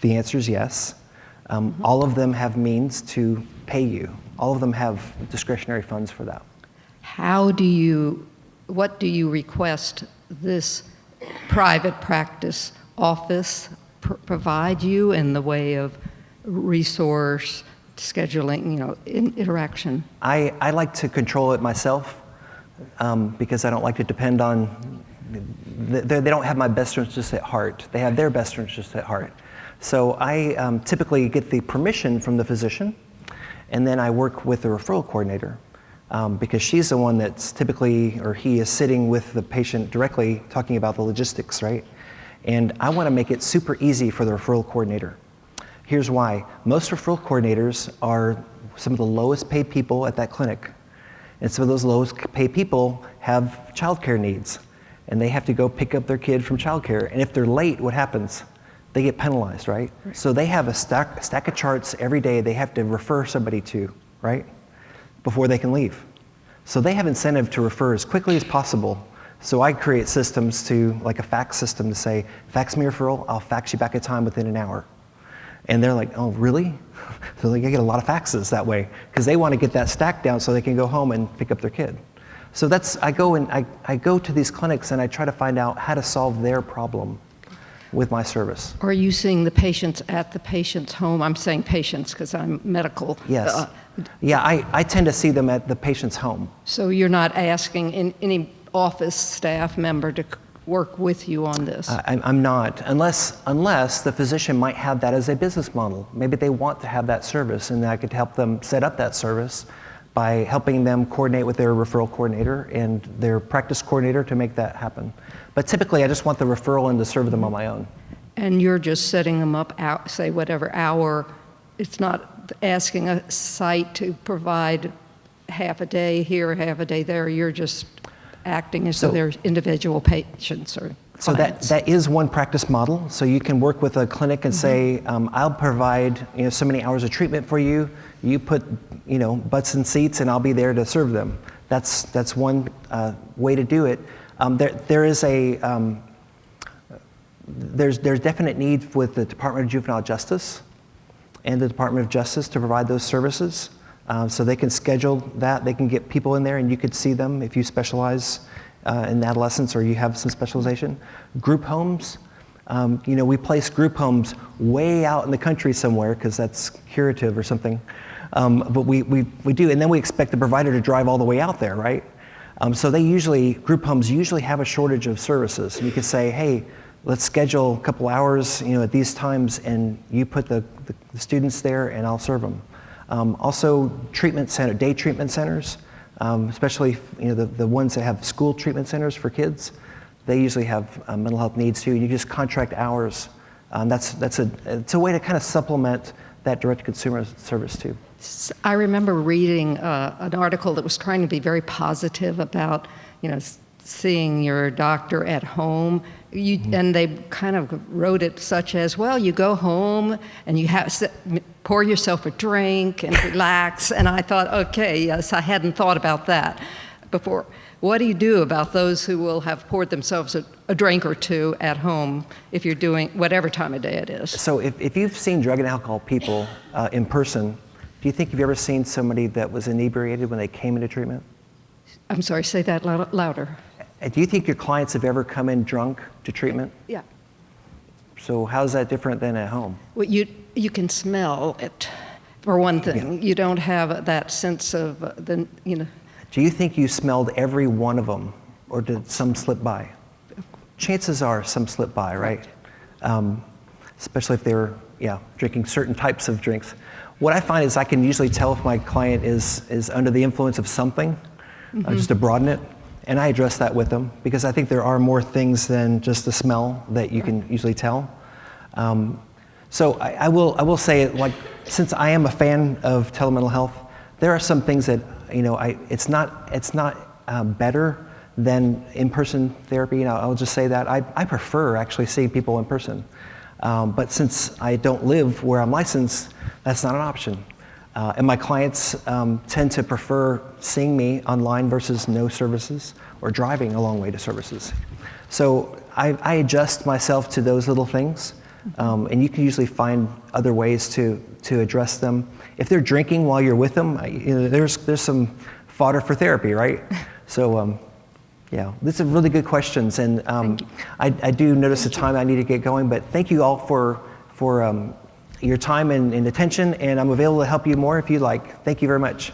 S1: The answer is yes. All of them have means to pay you. All of them have discretionary funds for that.
S4: What do you request this private practice office provide you in the way of resource, scheduling, interaction?
S1: I like to control it myself because I don't like to depend on, they don't have my best interests at heart. They have their best interests at heart. So I typically get the permission from the physician, and then I work with the referral coordinator because she's the one that's typically, or he is sitting with the patient directly talking about the logistics, right? And I want to make it super easy for the referral coordinator. Here's why. Most referral coordinators are some of the lowest paid people at that clinic. And some of those lowest paid people have childcare needs, and they have to go pick up their kid from childcare. And if they're late, what happens? They get penalized, right? So they have a stack of charts every day they have to refer somebody to, right? Before they can leave. So they have incentive to refer as quickly as possible. So I create systems like a fax system to say, fax me a referral, I'll fax you back a time within an hour. And they're like, oh, really? So they get a lot of faxes that way because they want to get that stack down so they can go home and pick up their kid. So I go to these clinics and I try to find out how to solve their problem with my service.
S4: Are you seeing the patients at the patient's home? I'm saying patients because I'm medical.
S1: Yes. Yeah, I tend to see them at the patient's home.
S4: So you're not asking any office staff member to work with you on this?
S1: I'm not, unless the physician might have that as a business model. Maybe they want to have that service, and I could help them set up that service by helping them coordinate with their referral coordinator and their practice coordinator to make that happen. But typically, I just want the referral and to serve them on my own.
S4: And you're just setting them up, say, whatever hour. It's not asking a site to provide half a day here, half a day there. You're just acting as though they're individual patients or clients.
S1: So that is one practice model. So you can work with a clinic and say, I'll provide so many hours of treatment for you. You put butts in seats, and I'll be there to serve them. That's one way to do it. There's definite need with the Department of Juvenile Justice and the Department of Justice to provide those services. So they can schedule that. They can get people in there, and you could see them if you specialize in adolescence or you have some specialization. Group homes, we place group homes way out in the country somewhere because that's curative or something. But we do, and then we expect the provider to drive all the way out there, right? So group homes usually have a shortage of services. You could say, hey, let's schedule a couple hours, at these times, and you put the students there, and I'll serve them. Also, day treatment centers, especially the ones that have school treatment centers for kids. They usually have mental health needs too. You just contract hours. It's a way to kind of supplement that direct consumer service too.
S4: I remember reading an article that was trying to be very positive about, seeing your doctor at home. And they kind of wrote it such as, well, you go home and you pour yourself a drink and relax. And I thought, okay, yes, I hadn't thought about that before. What do you do about those who will have poured themselves a drink or two at home if you're doing whatever time of day it is?
S1: So if you've seen drug and alcohol people in person, do you think you've ever seen somebody that was inebriated when they came into treatment?
S4: I'm sorry, say that louder.
S1: Do you think your clients have ever come in drunk to treatment?
S4: Yeah.
S1: So how's that different than at home?
S4: Well, you can smell it, for one thing. Yeah. You don't have that sense of Do
S1: you think you smelled every one of them, or did some slip by? Chances are some slip by, right? Especially if they were, drinking certain types of drinks. What I find is I can usually tell if my client is under the influence of something, just to broaden it. And I address that with them because I think there are more things than just the smell that you can usually tell. So I will say, since I am a fan of telemental health, there are some things that it's not better than in-person therapy. I'll just say that I prefer actually seeing people in person. But since I don't live where I'm licensed, that's not an option. And my clients tend to prefer seeing me online versus no services or driving a long way to services. So I adjust myself to those little things. And you can usually find other ways to address them. If they're drinking while you're with them, there's some fodder for therapy, right? So these are really good questions. And I do notice the time I need to get going, but thank you all for your time and attention, and I'm available to help you more if you'd like. Thank you very much.